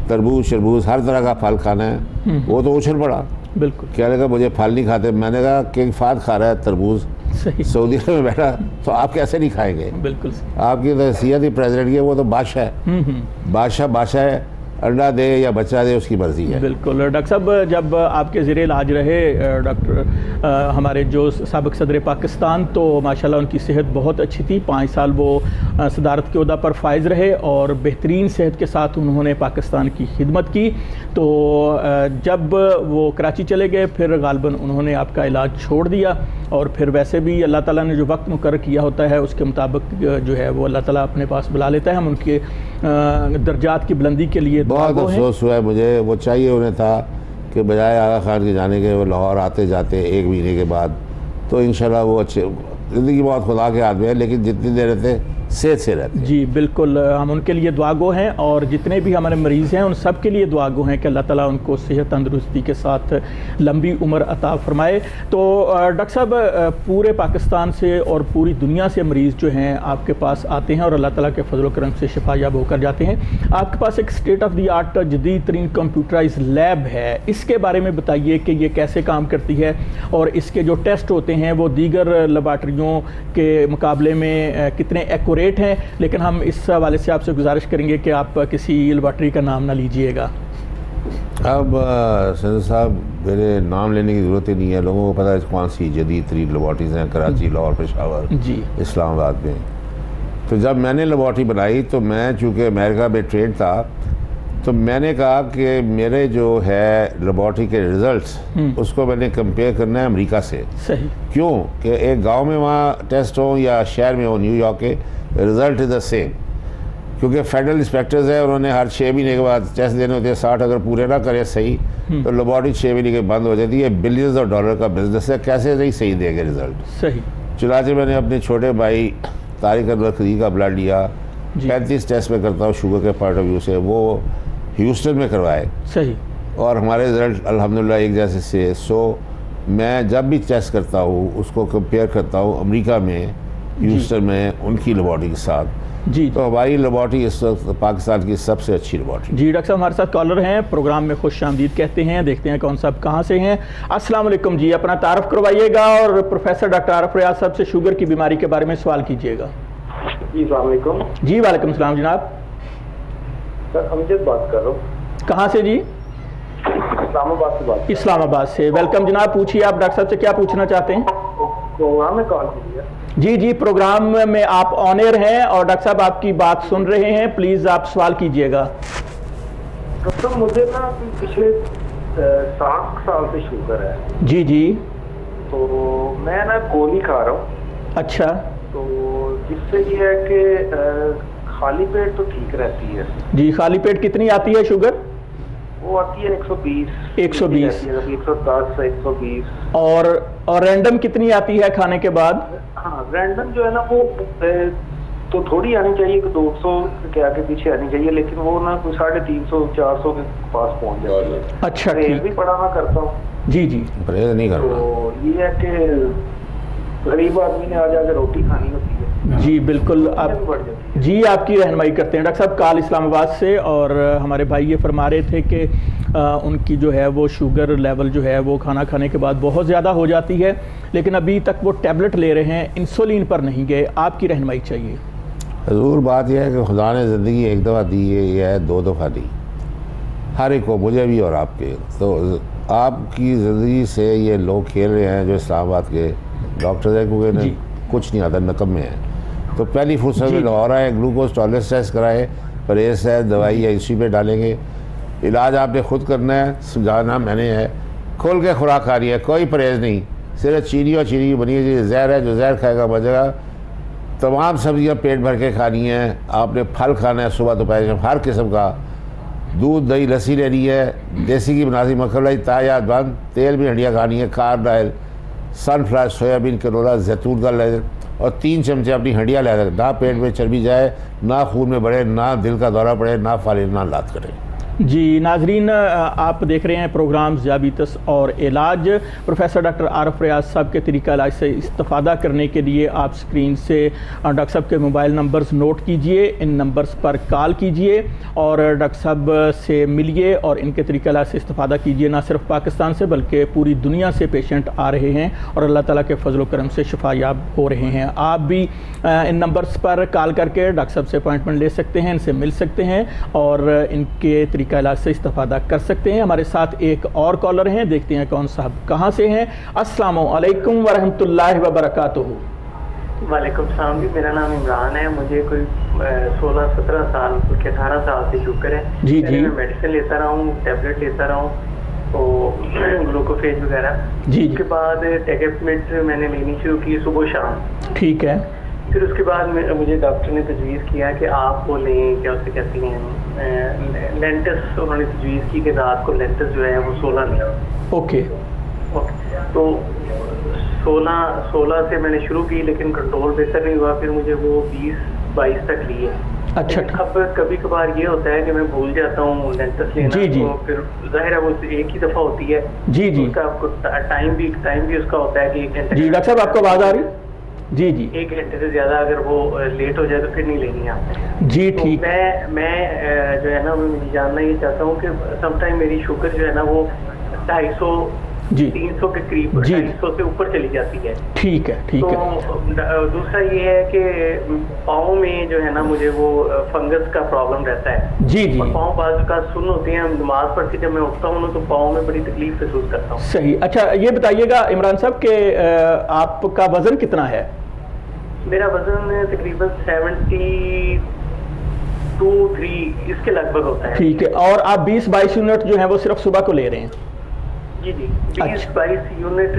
तरबूज शरबूज हर तरह का फल खाना है। वो तो उछल पड़ा, बिल्कुल। क्या लगा मुझे फल नहीं खाते। मैंने कहा किंग फाद खा रहा है तरबूज, सऊदी अरब में बैठा, तो आप कैसे नहीं खाएंगे? बिल्कुल। आपकी तो हैसियत ही प्रेसिडेंट की है, वो तो बादशाह है। बादशाह है, अंडा दे या बच्चा दे उसकी मर्जी है। बिल्कुल। डॉक्टर साहब, जब आपके ज़रिए इलाज रहे डॉक्टर हमारे जो साबिक़ सदर पाकिस्तान, तो माशाल्लाह उनकी सेहत बहुत अच्छी थी। 5 साल वो सदारत के ओहदा पर फाइज रहे और बेहतरीन सेहत के साथ उन्होंने पाकिस्तान की खिदमत की। तो जब वो कराची चले गए फिर गालबन उन्होंने आपका इलाज छोड़ दिया और फिर वैसे भी अल्लाह ताला ने जो वक्त मुकर्रर किया होता है उसके मुताबिक जो है वो अल्लाह ताला अपने पास बुला लेता है। हम उनके दर्जात की बुलंदी के लिए बहुत अफसोस हुआ है मुझे। वो चाहिए उन्हें था कि बजाय आगा खान के जाने के वो लाहौर आते जाते 1 महीने के बाद, तो इंशाल्लाह वो अच्छे, ज़िंदगी बहुत खुदा के हाथ में है लेकिन जितनी देर रहते सेहत से रहते। जी बिल्कुल, हम उनके लिए दुआ गो हैं और जितने भी हमारे मरीज़ हैं उन सब के लिए दुआ गो हैं कि अल्लाह ताला उनको सेहत तंदरुस्ती के साथ लंबी उम्र अता फरमाए। तो डॉक्टर साहब, पूरे पाकिस्तान से और पूरी दुनिया से मरीज़ जो हैं आपके पास आते हैं और अल्लाह ताला के फजल करम से शिफा याब होकर जाते हैं। आपके पास एक स्टेट ऑफ द आर्ट जदीद तरीन कंप्यूटराइज लैब है, इसके बारे में बताइए कि ये कैसे काम करती है और इसके जो टेस्ट होते हैं वो दीगर लेबॉर्ट्रियों के मुकाबले में कितने एक्यूरेट हैं। लेकिन हम इस हवाले से आपसे गुजारिश करेंगे कि आप किसी लेबॉर्ट्री का नाम ना लीजिएगा। अब सदर साहब मेरे नाम लेने की ज़रूरत ही नहीं है, लोगों को पता है कौन सी जदीद तरीन लेबॉर्ट्रीज़ हैं कराची, लाहौर, पेशावर, जी, इस्लामाबाद में। तो जब मैंने लेबॉर्ट्री बनाई तो मैं चूँकि अमेरिका में ट्रेंड था तो मैंने कहा कि मेरे जो है लेबॉर्ट्री के रिज़ल्ट्स उसको मैंने कंपेयर करना है अमेरिका से। सही। क्यों कि एक गांव में वहाँ टेस्ट हो या शहर में हो, न्यूयॉर्क के, रिज़ल्ट इज़ द सेम। क्योंकि फेडरल इंस्पेक्टर्स हैं, उन्होंने हर 6 महीने के बाद टेस्ट देने होते हैं। 60 अगर पूरे ना करें सही तो लेबॉर्ट्री 6 महीने के बंद हो जाती है। बिलियंस ऑफ डॉलर का बिजनेस है, कैसे नहीं सही देंगे रिज़ल्ट। सही। चुनाचे मैंने अपने छोटे भाई तारिक अनवर खदी का ब्लड लिया, 35 टेस्ट में करता हूँ शुगर के पॉइंट ऑफ व्यू से, वो ह्यूस्टन में करवाए। सही। और हमारे रिज़ल्ट अल्हम्दुलिल्लाह एक जैसे से। सो मैं जब भी टेस्ट करता हूँ उसको कंपेयर करता हूँ अमेरिका में, ह्यूस्टन में उनकी लेबॉर्ट्री के साथ। जी। तो हमारी लेबॉर्ट्री इस वक्त पाकिस्तान की सबसे अच्छी लेबॉर्ट्री। जी डॉक्टर साहब, हमारे साथ कॉलर हैं, प्रोग्राम में खुश आमदीद कहते हैं। देखते हैं कौन साहब कहाँ से हैं। अस्सलाम वालेकुम जी, अपना तारुफ करवाइएगा और प्रोफेसर डॉक्टर आरिफ रियाज साहब से शुगर की बीमारी के बारे में सवाल कीजिएगा। जी वालेकुम। जी वालेकुम सलाम जनाब। सर अमजद बात कर रहा हूँ। कहाँ से जी? इस्लामाबाद से बात। इस्लामाबाद से। वेलकम जनाब, पूछिए आप डॉक्टर साहब से क्या पूछना चाहते हैं। प्रोग्राम में कॉल कीजिए। जी जी, प्रोग्राम में आप ऑन एयर हैं और डॉक्टर साहब आपकी बात सुन रहे हैं, प्लीज़ आप सवाल कीजिएगा। डॉक्टर मुझे ना पिछले 7 साल से शुगर है। जी जी। तो मैं ना गोली खा रहा हूँ। अच्छा। तो जिससे ये है कि खाली पेट तो ठीक रहती है जी। खाली पेट कितनी आती है शुगर? वो आती है 120 120 110 120। और रैंडम कितनी आती है खाने के बाद? हाँ रैंडम जो है ना वो तो थोड़ी आनी चाहिए कि 200 के आगे पीछे आनी चाहिए, लेकिन वो ना कुछ 350 400 के पास पहुंच जाती है। अच्छा परहेज भी पड़ा मैं करता हूँ जी जी। परहेज नहीं करना। तो ये है कि गरीब आदमी ने आज आके रोटी खानी होती है जी बिल्कुल। आप बढ़ जाती है। जी आपकी रहनुमाई करते हैं डॉक्टर साहब। काल इस्लामाबाद से, और हमारे भाई ये फरमा रहे थे कि उनकी जो है वो शुगर लेवल जो है वो खाना खाने के बाद बहुत ज़्यादा हो जाती है, लेकिन अभी तक वो टैबलेट ले रहे हैं, इंसुलिन पर नहीं गए। आपकी रहनुमाई चाहिए। ज़रूर बात यह है कि खुदा ने ज़िंदगी एक दफ़ा दी है, यह है 2 दफ़ा दी हर एक को, मुझे भी और आपके। तो आपकी ज़िंदगी से ये लोग खेल रहे हैं जो इस्लामाबाद के डॉक्टर हैं, क्योंकि कुछ नहीं आता, नकम्मे हैं। तो पहली फुर्सत में लाहौर आए, ग्लूकोज टॉलरेंस टेस्ट कराए, परहेज है, दवाई है, इसी पे डालेंगे। इलाज आपने खुद करना है, समझाना मैंने है। खोल के खुराक खा रही है, कोई परहेज नहीं, सिर्फ चीनी और चीनी की बनी है जहर है, जो जहर खाएगा बचेगा। तमाम सब्जियां पेट भर के खानी है, आपने फल खाना है सुबह दोपहर हर किस्म का, दूध दही लस्सी लेनी है, देसी की बनासी मक्खन ताजा बंद, तेल भी हंडिया खानी है, carb oil, sunflower, soybean, canola, जैतून का ले, और 3 चमचे अपनी हंडिया ले, ना पेट में चर्बी जाए, ना खून में बढ़े, ना दिल का दौरा पड़े, ना फालिन, ना लात करे। जी नाजरीन, आप देख रहे हैं प्रोग्राम ज़ियाबीतस और इलाज। प्रोफेसर डॉक्टर आरफ रियाज साहब के तरीका इलाज से इस्तेफ़ादा करने के लिए आप स्क्रीन से डॉक्टर साहब के मोबाइल नंबर्स नोट कीजिए, इन नंबर्स पर कॉल कीजिए और डॉक्टर साहब से मिलिए और इनके तरीका इलाज से इस्तेफ़ादा कीजिए। ना सिर्फ पाकिस्तान से बल्कि पूरी दुनिया से पेशेंट आ रहे हैं और अल्लाह ताला के फजल करम से शफायाब हो रहे हैं। आप भी इन नंबर्स पर कॉल करके डॉक्टर साहब से अपॉइंटमेंट ले सकते हैं, इनसे मिल सकते हैं और इनके का इलाज से इस्तेफादा कर सकते हैं। हमारे साथ एक और कॉलर हैं, देखते हैं कौन साहब कहां से हैं। अस्सलाम वालेकुम वरहमतुल्लाहि वबरकातुहू। वालेकुम सलाम जी, मेरा नाम इमरान है। मुझे कोई 16-17 साल, 18 साल से शुगर है। जी जी। मैं मेडिसिन लेता रहा हूँ, टैबलेट लेता रहा हूँ, तो ग्लूकोफेज वगैरह। जी। उसके बाद टेगेपमेंट मैंने लेनी शुरू की सुबह शाम। ठीक है। फिर उसके बाद मुझे डॉक्टर ने तजवीज़ किया कि आप वो लें, क्या उसे कहती हैं, लेंटस। उन्होंने तजवीज़ की कि रात को लेंटस जो है वो 16 लें। ओके। तो 16 से मैंने शुरू की, लेकिन कंट्रोल बेहतर नहीं हुआ। फिर मुझे वो 20-22 तक लिए। अच्छा। अब कभी कभार ये होता है कि मैं भूल जाता हूँ लेंटस लेना। जी जी। तो फिर जाहिर है वो एक ही दफ़ा होती है। जी जी। उसका आपको टाइम भी उसका होता है कि 1 घंटे। जी डॉक्टर साहब, आपको आवाज़ आ रही? जी जी। 1 घंटे से ज़्यादा अगर वो लेट हो जाए तो फिर नहीं लेनी आपने। जी तो ठीक। मैं जो है ना, मैं जानना ये चाहता हूँ कि समटाइम मेरी शुगर जो है ना वो 250 जी 300 के करीब, 250 से ऊपर चली जाती है। ठीक है। ठीक तो है। दूसरा ये है कि पाँव में जो है ना मुझे वो फंगस का प्रॉब्लम रहता है। जी जी। और पाँव बाजू का सुन्न होते हैं, नमाज पढ़ती जब मैं उठता हूँ तो पाँव में बड़ी तकलीफ महसूस करता हूँ। सही। अच्छा ये बताइएगा इमरान साहब कि आपका वज़न कितना है? मेरा वज़न तकरीबन 72-3 इसके लगभग होता है। ठीक है। और आप 20-22 यूनिट जो है वो सिर्फ सुबह को ले रहे हैं? जी जी। 20-22 यूनिट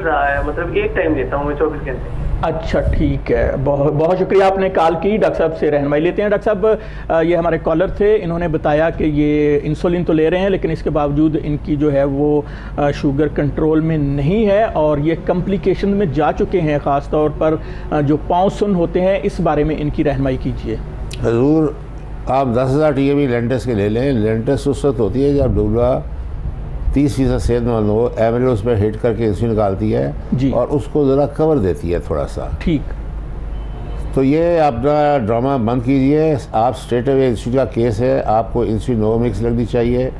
रहा है, मतलब एक टाइम लेता हूँ मैं 24 घंटे। अच्छा ठीक है। बहुत बहुत शुक्रिया आपने कॉल की। डॉक्टर साहब से रहनुमाई लेते हैं। डॉक्टर साहब ये हमारे कॉलर थे, इन्होंने बताया कि ये इंसुलिन तो ले रहे हैं लेकिन इसके बावजूद इनकी जो है वो शुगर कंट्रोल में नहीं है और ये कॉम्प्लिकेशन में जा चुके हैं। ख़ास तौर पर जो पाँव सुन्न होते हैं, इस बारे में इनकी रहनुमाई कीजिए। हजूर आप 10,000 TME लेंटस के ले लें। लेंटस उस वक्त होती है जब डूबला 30% सेहतमंद हो, एमएलए उस पर हिट करके इंसुलिन निकालती है जी। और उसको ज़रा कवर देती है थोड़ा सा। ठीक। तो ये अपना ड्रामा बंद कीजिए। आप स्ट्रेट अवे इंसुलिन का केस है, आपको इंसुलिन नोवोमिक्स लगनी चाहिए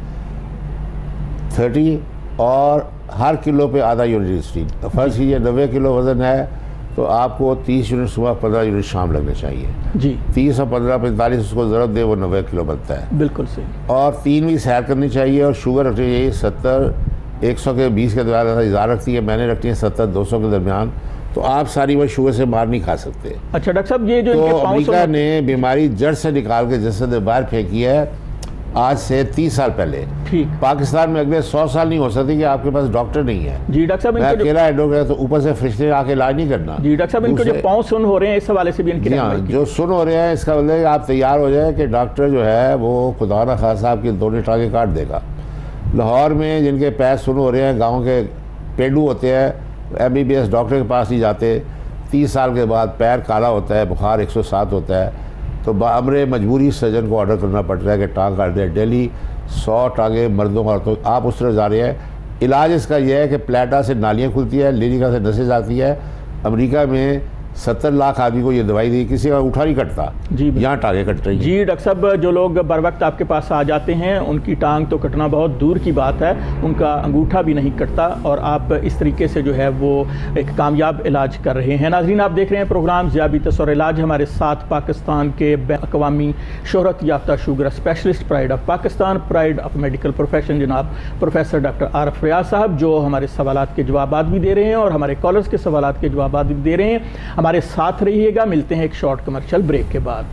30 और हर किलो पे आधा यूनिट इंसुलिन। फर्ज कीजिए 90 किलो वज़न है तो आपको 30 यूनिट सुबह, 15 यूनिट शाम लगने चाहिए। जी। 30 और 15 45 उसको ज़रूरत दे, वो 90 किलो बनता है। बिल्कुल सही। और 3 भी सैर करनी चाहिए और शुगर रखनी चाहिए 70 100 के 20 के दरमियान इज़ार रखती है, मैंने रखती है 70 200 के दरमियान। तो आप सारी वो शुगर से बाहर नहीं खा सकते। अच्छा डॉक्टर साहब, ये जो तो अमेरिका ने बीमारी जड़ से निकाल के जैसे बाहर फेंकी है आज से 30 साल पहले। ठीक। पाकिस्तान में अगले 100 साल नहीं हो सकती कि आपके पास डॉक्टर नहीं है। जी डॉक्टर साहब, मैं अकेला एडवोकेट है तो ऊपर से फरिश्ते आके इलाज नहीं करना। जी डॉक्टर साहब, इनको जो पाँव सुन हो रहे हैं इस हवाले से भी इनकी हाँ, जो सुन हो रहे हैं इसका मतलब आप तैयार हो जाए कि डॉक्टर जो है वो खुदा न खासा आपकी दोनों टाँगे काट देगा। लाहौर में जिनके पैर सुन हो रहे हैं, गाँव के पेंडू होते हैं, MBBS डॉक्टर के पास नहीं जाते, 30 साल के बाद पैर काला होता है, बुखार 107 होता है, तो बामरे मजबूरी सर्जन को ऑर्डर करना पड़ रहा है कि टांग काट दे। डेली 100 टांगे मर्दों औरतों, आप उस तरह जा रहे हैं। इलाज इसका यह है कि प्लेटा से नालियाँ खुलती है, लिनिका से नसें जाती है। अमेरिका में 70 लाख आदमी को ये दवाई दी, किसी का उठा नहीं कटता। जी यहाँ टांगे कट रही हैं। जी डॉक्टर साहब, जो लोग बर वक्त आपके पास आ जाते हैं उनकी टांग तो कटना बहुत दूर की बात है, उनका अंगूठा भी नहीं कटता, और आप इस तरीके से जो है वो एक कामयाब इलाज कर रहे हैं। नाज़रीन, आप देख रहे हैं प्रोग्राम ज़ियाबीतस और इलाज। हमारे साथ पाकिस्तान के अक़वामी शोहरत याफ्ता sugar specialist, pride of Pakistan, pride of medical profession, जनाब प्रोफेसर डॉक्टर आरफ रियाज साहब, जो हमारे सवालात के जवाबात भी दे रहे हैं और हमारे कॉलर्स के सवालात के जवाबात भी दे रहे हैं। हमारे साथ रहिएगा। मिलते हैं एक शॉर्ट कमर्शियल ब्रेक के बाद।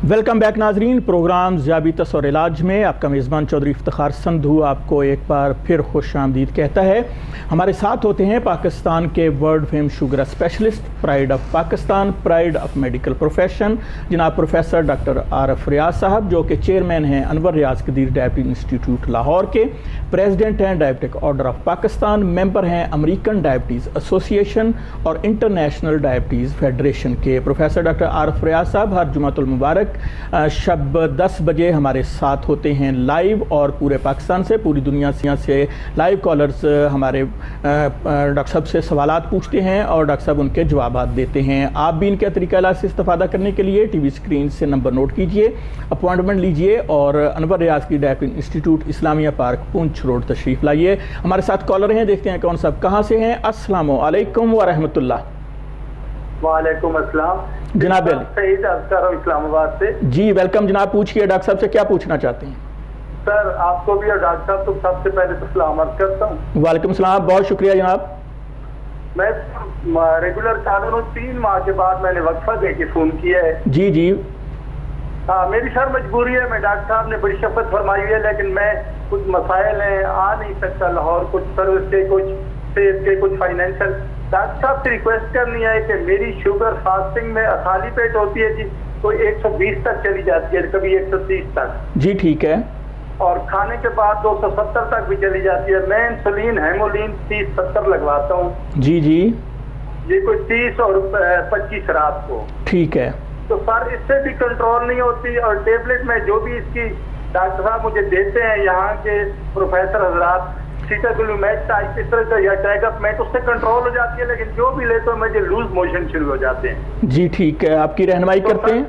वेलकम बैक नाजरीन, प्रोग्राम ज़ियाबीतस और इलाज में आपका मेज़बान चौधरी इफ्तिखार संधू आपको एक बार फिर खुश आमदीद कहता है। हमारे साथ होते हैं पाकिस्तान के world fame sugar specialist, pride of Pakistan, pride of medical profession, जनाब प्रोफेसर डॉक्टर आरफ रियाज साहब, जो कि चेयरमैन हैं अनवर रियाज कदीर डायबिटीज इंस्टीट्यूट लाहौर के, प्रेसिडेंट हैं diabetic order of Pakistan, member हैं अमेरिकन डायबिटीज़ एसोसिएशन और इंटरनेशनल डायबिटीज़ फेडरेशन के। प्रोफेसर डॉक्टर आरफ रियाज साहब हर जुमातुल मुबारक शब 10 बजे हमारे साथ होते हैं लाइव, और पूरे पाकिस्तान से, पूरी दुनिया से लाइव कॉलर्स हमारे डॉक्टर साहब से सवालात पूछते हैं और डॉक्टर साहब उनके जवाबात देते हैं। आप भी इनके तरीका इलाज से इस्तेफादा करने के लिए टीवी स्क्रीन से नंबर नोट कीजिए, अपॉइंटमेंट लीजिए और अनवर रियाज की diabetes institute Islamia park Poonch road तशरीफ़ लाइए। हमारे साथ कॉलर हैं, देखते हैं कौन साहब कहाँ से हैं। अस्सलामु अलैकुम व रहमतुल्लाह। वालेकुम अस्सलाम जनाब सईद अख्तर इस्लामाबाद से। जी वेलकम जनाब, पूछिए डॉक्टर साहब से क्या पूछना चाहते हैं। सर आपको भी और डॉक्टर साहब तो सबसे पहले तो सलाम अर्ज करता हूँ। वालेकुम सलाम, बहुत शुक्रिया जनाब। मैं रेगुलर चालू हूँ, 3 माह के बाद मैंने वक्फा दे के फोन किया है। जी जी। हाँ, मेरी सर मजबूरी है, मैं डॉक्टर साहब ने बड़ी शफत फरमाई है, लेकिन मैं कुछ मसाइल हैं, आ नहीं सकता लाहौर, कुछ सर्विस के, कुछ सेहत के, कुछ फाइनेंशियल। डॉक्टर साहब से रिक्वेस्ट करनी है कि मेरी शुगर फास्टिंग में खाली पेट होती है जी, तो 120 तक चली जाती है, कभी 130 तक। जी ठीक है। और खाने के बाद 270 तक भी चली जाती है। मैं इंसुलिन हेमोलिन 30-70 लगवाता हूँ। जी जी। ये कोई 30 और 25 रात को। ठीक है। तो सर इससे भी कंट्रोल नहीं होती, और टेबलेट में जो भी इसकी डॉक्टर साहब मुझे देते हैं यहाँ के प्रोफेसर हजरात, सीटाग्लूमेट टाइप इस तरह का या ट्रैगअपमेट, उससे कंट्रोल हो जाती है, लेकिन जो भी ले तो मुझे लूज मोशन शुरू हो जाते हैं। जी ठीक है, आपकी रहनुमाई करते हैं।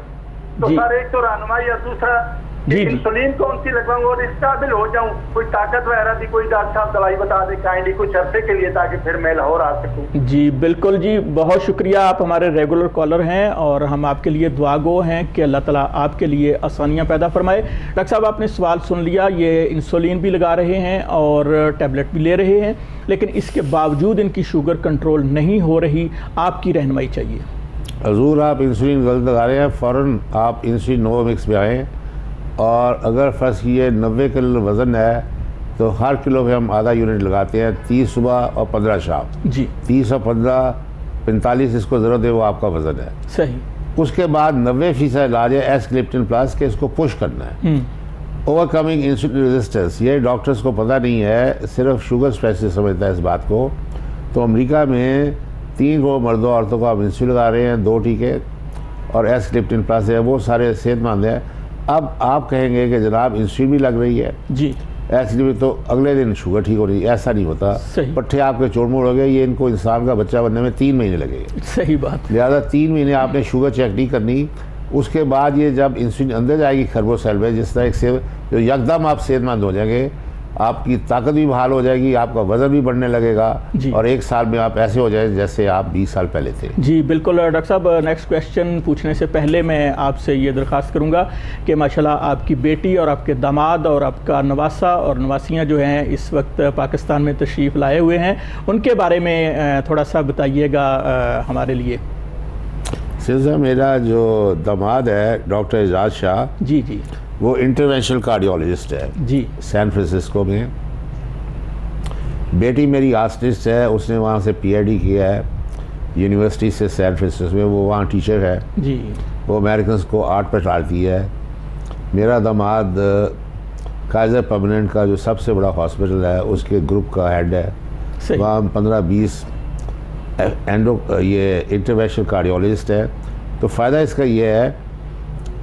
तो सर एक तो रहनुमाई, और दूसरा इंसुलिन कौन सी लगवाऊं और इस काबिल हो जाऊं, कोई ताकत वगैरह की कोई डॉक्टर साहब दवाई बता दे काइंडली कुछ अरसे के लिए, ताकि फिर मैं लाहौर आ सकूं। जी बिल्कुल जी, बहुत शुक्रिया, आप हमारे रेगुलर कॉलर हैं और हम आपके लिए दुआगो हैं कि अल्लाह ताला आपके लिए आसानियाँ पैदा फरमाए। डॉक्टर साहब आपने सवाल सुन लिया, ये इंसुलिन भी लगा रहे हैं और टैबलेट भी ले रहे हैं, लेकिन इसके बावजूद इनकी शुगर कंट्रोल नहीं हो रही, आपकी रहनुमाई चाहिए। हजूर आप इंसुलिन गलत लगा रहे हैं, फ़ौरन आप इंसुलिन नोवोमिक्स पे आएँ, और अगर फ़र्ज़ कीजिए 90 किलो वज़न है तो हर किलो पे हम आधा यूनिट लगाते हैं, 30 सुबह और 15 शाम। जी 30 और 15 45 इसको ज़रूरत है, वो आपका वज़न है। सही। उसके बाद 90% इलाज है एस्क्लिप्टिन प्लस के, इसको पुश करना है। ओवरकमिंग इंसुलिन रेजिस्टेंस, ये डॉक्टर्स को पता नहीं है, सिर्फ शुगर स्पेशलिस्ट समझता है इस बात को। तो अमेरिका में 3 को मर्दों औरतों को आप इंसुलिन लगा रहे हैं, 2 टीके और एस्क्लिप्टिन प्लस है, वो सारे सेहतमंद हैं। अब आप कहेंगे कि जनाब इंसुलिन भी लग रही है जी, ऐसे तो अगले दिन शुगर ठीक हो रही है, ऐसा नहीं होता। पट्टे आपके चोड़मोड़ हो गए, ये इनको इंसान का बच्चा बनने में 3 महीने लगेंगे। सही बात। लिहाजा 3 महीने आपने शुगर चेक नहीं करनी। उसके बाद ये जब इंसुलिन अंदर जाएगी खरबो सेल में, जिस तरह से जो यकदम आप सेहतमंद हो जाएंगे, आपकी ताकत भी बहाल हो जाएगी, आपका वज़न भी बढ़ने लगेगा और 1 साल में आप ऐसे हो जाए जैसे आप 20 साल पहले थे। जी बिल्कुल डॉक्टर साहब, नेक्स्ट क्वेश्चन पूछने से पहले मैं आपसे ये दरख्वास्त करूँगा कि माशाल्लाह आपकी बेटी और आपके दामाद और आपका नवासा और नवासियाँ जो हैं इस वक्त पाकिस्तान में तशरीफ़ लाए हुए हैं, उनके बारे में थोड़ा सा बताइएगा हमारे लिए। सिलसिला मेरा जो दामाद है डॉक्टर एजाज शाह, जी जी, वो इंटरवेंशनल कार्डियोलॉजिस्ट है जी सैन फ्रांसिस्को में। बेटी मेरी आर्टिस्ट है, उसने वहाँ से PhD किया है यूनिवर्सिटी से सैन फ्रांसिस्को में, वो वहाँ टीचर है जी। वो अमेरिकन को आर्ट पढ़ाती है। मेरा दामाद काइजर परमानेंट का जो सबसे बड़ा हॉस्पिटल है उसके ग्रुप का हेड है, वहाँ 15-20 ये इंटरवेंशनल कार्डियोलॉजिस्ट है। तो फ़ायदा इसका ये है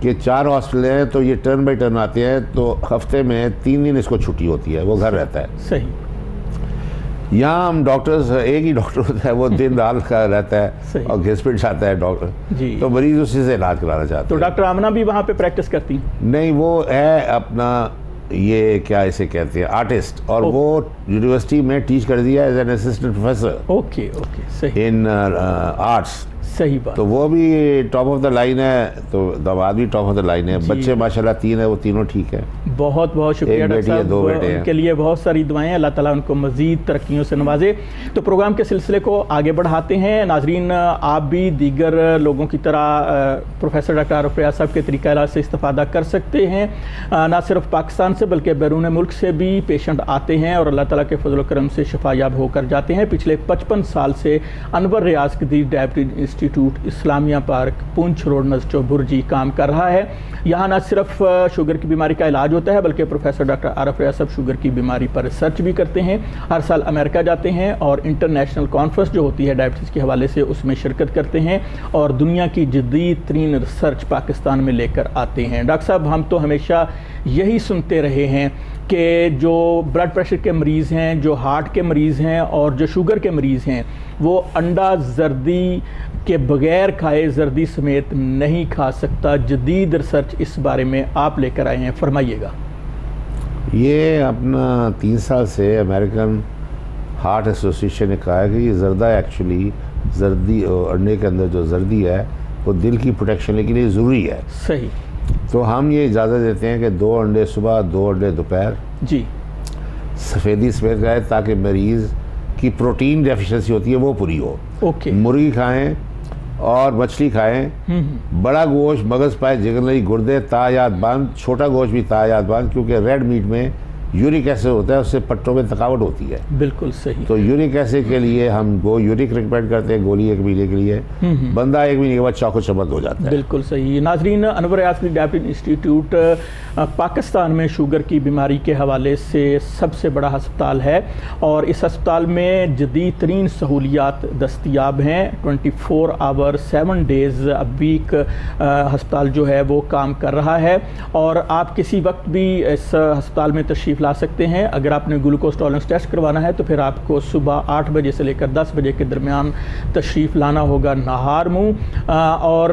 कि 4 हॉस्पिटल हैं, तो ये टर्न बाई टर्न आते हैं, तो हफ्ते में 3 दिन इसको छुट्टी होती है, वो घर रहता है। सही। यहाँ हम डॉक्टर्स, एक ही डॉक्टर होता है, वो दिन रात का रहता है और घिसपिट जाता है डॉक्टर जी। तो मरीज उसी से इलाज कराना चाहते हैं। तो डॉक्टर आमना भी वहाँ पे प्रैक्टिस करती? नहीं, वो है अपना ये क्या इसे कहते हैं आर्टिस्ट, और वो यूनिवर्सिटी में टीच कर दिया as an assistant professor. Okay okay, सही। In arts. सही बात। तो वो भी टॉप ऑफ द लाइन है, तो दामाद भी टॉप ऑफ द लाइन है। बच्चे माशाल्लाह 3 है, वो तीनों ठीक है। बहुत बहुत शुक्रिया डॉक्टर साहब, 2 बेटे हैं। उनके लिए बहुत सारी दुआएं, अल्लाह ताला उनको मज़ीद तरक्कियों से नवाजे। तो प्रोग्राम के सिलसिले को आगे बढ़ाते हैं। नाजरीन, आप भी दीगर लोगों की तरह प्रोफेसर डॉक्टर आरिफ रियाज साहब के तरीक़ा इलाज से इस्तेफ़ादा कर सकते हैं। ना सिर्फ पाकिस्तान से बल्कि बैरून मुल्क से भी पेशेंट आते हैं और अल्लाह ताला के फजल करम से शफायाब होकर जाते हैं। पिछले 55 साल से Anwar Riaz Qadir diabetes institute Islamia park, Poonch road, नज़र बुर्जी काम कर रहा है। यहाँ न सिर्फ शुगर की बीमारी का इलाज होता है बल्कि प्रोफेसर डॉक्टर आरिफ रियाज साहब शुगर की बीमारी पर रिसर्च भी करते हैं। हर साल अमेरिका जाते हैं और इंटरनेशनल कॉन्फ्रेंस जो होती है डायबिटीज़ के हवाले से उसमें शिरकत करते हैं और दुनिया की जदीद तरीन रिसर्च पाकिस्तान में लेकर आते हैं। डॉक्टर साहब, हम तो हमेशा यही सुनते रहे हैं कि जो ब्लड प्रेशर के मरीज़ हैं, जो हार्ट के मरीज़ हैं और जो शुगर के मरीज़ हैं, वो अंडा जर्दी के बगैर खाए जर्दी समेत नहीं खा सकता। जदीद रिसर्च इस बारे में आप लेकर आए हैं, फरमाइएगा। ये अपना 3 साल से अमेरिकन हार्ट एसोसिएशन ने कहा है कि ये जर्दा एक्चुअली जर्दी अंडे के अंदर जो जर्दी है वो दिल की प्रोटेक्शन के लिए ज़रूरी है। सही। तो हम ये इजाज़त देते हैं कि 2 अंडे सुबह, 2 अंडे दोपहर जी सफ़ेदी समेत खाएँ ताकि मरीज़ की प्रोटीन डेफिशिएंसी होती है वो पूरी हो। ओके। मुर्गी खाएं और मछली खाएं। बड़ा गोश्त, मगज़, पाए, जिगरनली, गुर्दे, तायात बंद, छोटा गोश्त भी तायात बंद, क्योंकि रेड मीट में यूरिक एसिड होता है, उससे पट्टों में थकावट होती है। बिल्कुल सही। तो यूरिक एसिड के लिए हम यूरिक रिकमेंड करते हैं, गोली 1 महीने के लिए। बंदा 1 महीने के बाद चौको चबंद हो जाता है। बिल्कुल सही। नाजरीन, अनवर रियाज कदीर डायबिटीज इंस्टीट्यूट पाकिस्तान में शुगर की बीमारी के हवाले से सबसे बड़ा हस्पताल है और इस हस्पताल में जदीद तरीन सहूलियात दस्तियाब हैं। 24 आवर 7 डेज़ अ वीक हस्पताल जो है वो काम कर रहा है और आप किसी वक्त भी इस हस्पताल में तशरीफ़ ला सकते हैं। अगर आपने ग्लूकोज टॉलरेंस टेस्ट करवाना है तो फिर आपको सुबह 8 बजे से लेकर 10 बजे के दरमियान तशरीफ़ लाना होगा नहार मुँह, और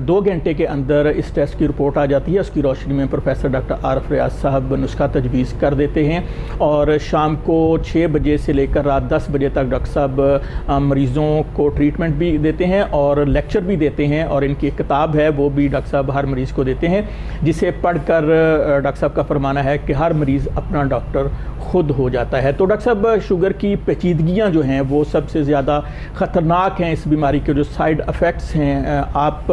2 घंटे के अंदर इस टेस्ट की रिपोर्ट आ जाती है। उसकी रोशनी में प्रोफेसर डॉक्टर आरिफ रियाज साहब नुस्खा तजवीज़ कर देते हैं और शाम को 6 बजे से लेकर रात 10 बजे तक डॉक्टर साहब मरीज़ों को ट्रीटमेंट भी देते हैं और लेक्चर भी देते हैं और इनकी एक किताब है वो भी डॉक्टर साहब हर मरीज़ को देते हैं, जिसे पढ़कर डॉक्टर साहब का फरमाना है कि हर मरीज़ अपना डॉक्टर खुद हो जाता है। तो डॉक्टर साहब, शुगर की पेचीदगियाँ जो हैं वो सबसे ज़्यादा ख़तरनाक हैं। इस बीमारी के जो साइड इफ़ेक्ट्स हैं, आप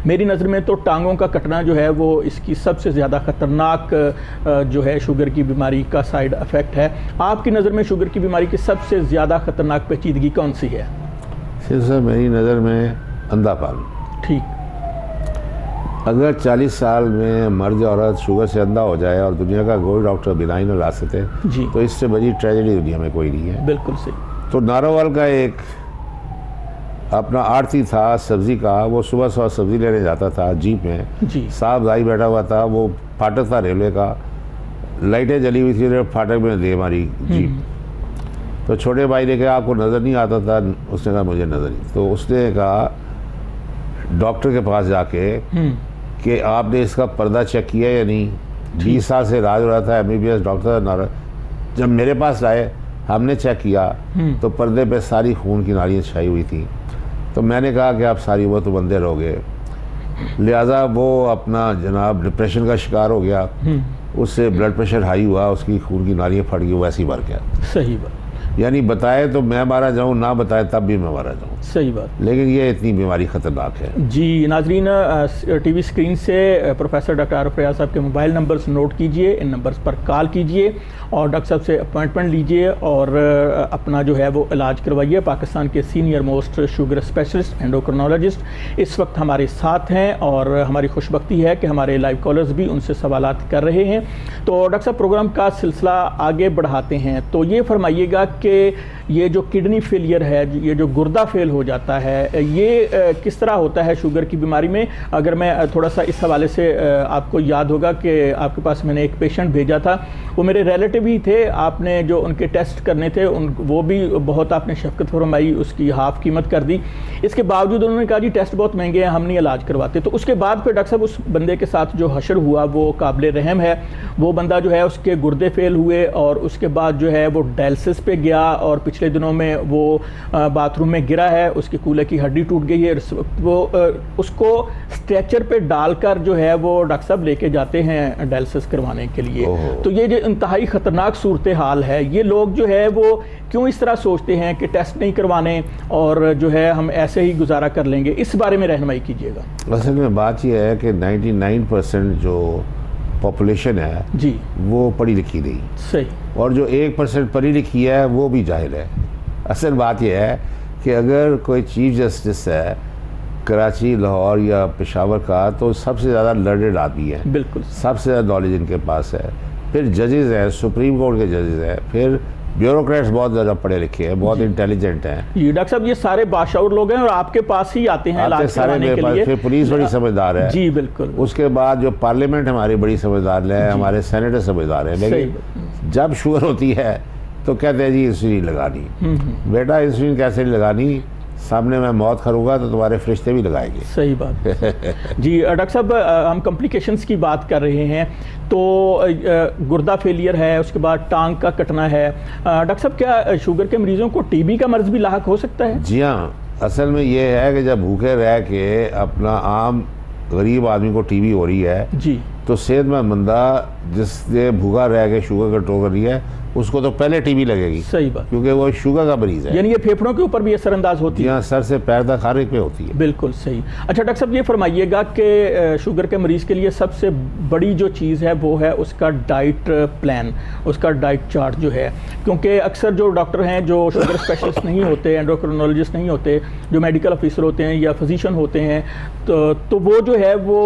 मेरी नज़र में तो टांगों का कटना जो है वो इसकी सबसे ज़्यादा ख़तरनाक जो है शुगर की बीमारी का साइड इफ़ेक्ट है। आपकी नज़र में शुगर की बीमारी की सबसे ज़्यादा ख़तरनाक पेचीदगी कौन सी है? सर, मेरी नज़र में अंधापन। ठीक। अगर 40 साल में मर्द औरत शुगर से अंधा हो जाए और दुनिया का कोई डॉक्टर बिनाई न ला सके तो इससे बड़ी ट्रेजेडी दुनिया में कोई नहीं है। बिल्कुल सही। तो नारोवाल का एक अपना आड़ती था सब्ज़ी का, वो सुबह सुबह सब्ज़ी लेने जाता था जीप में जी। साहब दाई बैठा हुआ था, वो फाटक था रेलवे का, लाइटें जली हुई थी, फाटक में दे हमारी जीप। तो छोटे भाई ने कहा आपको नज़र नहीं आता था? उसने कहा मुझे नज़र नहीं। तो उसने कहा डॉक्टर के पास जाके कि आपने इसका पर्दा चेक किया या नहीं? 20 साल से इलाज हो रहा था, MBBS डॉक्टर जब मेरे पास आए, हमने चेक किया तो पर्दे पे सारी खून की नालियाँ छाई हुई थी। तो मैंने कहा कि आप सारी वो तो बंदे रहोगे, लिहाजा वो अपना जनाब डिप्रेशन का शिकार हो गया, उससे ब्लड प्रेशर हाई हुआ, उसकी खून की नालियाँ फट गई, वैसे ही मर गया। सही बात। यानी बताए तो मैं मारा जाऊँ, ना बताए तब भी मैं मारा जाऊँ। सही बात। लेकिन ये इतनी बीमारी ख़तरनाक है। जी नाजरीन, टीवी स्क्रीन से प्रोफेसर डॉक्टर आरिफ रियाज साहब के मोबाइल नंबर्स नोट कीजिए, इन नंबर्स पर कॉल कीजिए और डॉक्टर साहब से अपॉइंटमेंट लीजिए और अपना जो है वो इलाज करवाइए। पाकिस्तान के senior most sugar specialist endocrinologist इस वक्त हमारे साथ हैं और हमारी खुशबख्ती है कि हमारे लाइव कॉलर्स भी उनसे सवालात कर रहे हैं। तो डॉक्टर साहब, प्रोग्राम का सिलसिला आगे बढ़ाते हैं, तो ये फरमाइएगा कि ये जो किडनी फेलियर है, ये जो गुर्दा फेल हो जाता है, ये किस तरह होता है शुगर की बीमारी में? अगर मैं थोड़ा सा इस हवाले से, आपको याद होगा कि आपके पास मैंने एक पेशेंट भेजा था, वो मेरे रिलेटिव ही थे, आपने जो उनके टेस्ट करने थे वो भी बहुत आपने शफकत फरमाई, उसकी हाफ कीमत कर दी। इसके बावजूद उन्होंने कहा जी टेस्ट बहुत महंगे हैं, हम नहीं इलाज करवाते। तो उसके बाद फिर डॉक्टर साहब उस बंदे के साथ जो हशर हुआ वो काबिल रहम है। वो बंदा जो है उसके गुर्दे फेल हुए और उसके बाद जो है वो डायलिसिस पे गया और पिछले दिनों में वो बाथरूम में गिरा है, उसकी कूल्हे की हड्डी टूट गई है। वो उसको स्ट्रेचर पे डालकर जो है वो डॉक्टर साहब लेके जाते हैं डायलिसिस करवाने के लिए। तो ये जो इंतहाई ख़तरनाक सूरत हाल है, ये लोग जो है वो क्यों इस तरह सोचते हैं कि टेस्ट नहीं करवाने और जो है हम ऐसे ही गुजारा कर लेंगे? इस बारे में रहनुमाई कीजिएगा। असल में बात यह है कि 99% जो पॉपुलेशन है जी वो पढ़ी लिखी नहीं, सही, और जो 1% पढ़ी लिखी है वो भी जाहिल है। असल बात यह है कि अगर कोई चीफ जस्टिस है कराची, लाहौर या पेशावर का, तो सबसे ज़्यादा लर्नड आदमी है, बिल्कुल सबसे ज़्यादा नॉलेज इनके पास है। फिर जजेस हैं, सुप्रीम कोर्ट के जजेस हैं, फिर ब्यूरोक्रेट्स बहुत ज़्यादा पढ़े लिखे हैं, बहुत इंटेलिजेंट हैं। जी डॉक्टर साहब, ये सारे बाशाउर लोग हैं और आपके पास ही आते हैं इलाज करवाने के लिए। फिर पुलिस बड़ी समझदार है। जी बिल्कुल। उसके बाद जो पार्लियामेंट हमारी बड़ी समझदार है, हमारे सेनेटर समझदार है। लेकिन जब शुगर होती है तो कहते हैं जी इंसुलिन लगानी। बेटा इंसुलिन कैसे लगानी? सामने मैं मौत करूँगा तो तुम्हारे फरिश्ते भी लगाएंगे। सही बात। जी डॉक्टर साहब, हम कॉम्प्लिकेशंस की बात कर रहे हैं, तो गुर्दा फेलियर है, उसके बाद टांग का कटना है। डॉक्टर साहब, क्या शुगर के मरीजों को टीबी का मर्ज भी लाहक हो सकता है? जी हाँ, असल में ये है कि जब भूखे रह के अपना आम गरीब आदमी को टीबी हो रही है जी, तो सेहतमंद बंदा जिसने भूखा रह के शुगर कंट्रोल कर रही है उसको तो पहले टीबी लगेगी। सही बात, क्योंकि वो शुगर का मरीज है। यानी ये फेफड़ों के ऊपर भी असरअंदाज होती है। यहाँ सर से पैर तक हर एक पे होती है। बिल्कुल सही। अच्छा डॉक्टर साहब, ये फरमाइएगा कि शुगर के मरीज़ के लिए सबसे बड़ी जो चीज़ है वो है उसका डाइट प्लान, उसका डाइट चार्ट जो है, क्योंकि अक्सर जो डॉक्टर हैं जो शुगर स्पेशलिस्ट नहीं होते, एंडोक्रिनोलॉजिस्ट नहीं होते, जो मेडिकल ऑफिसर होते हैं या फिजिशियन होते हैं, तो वो जो है वो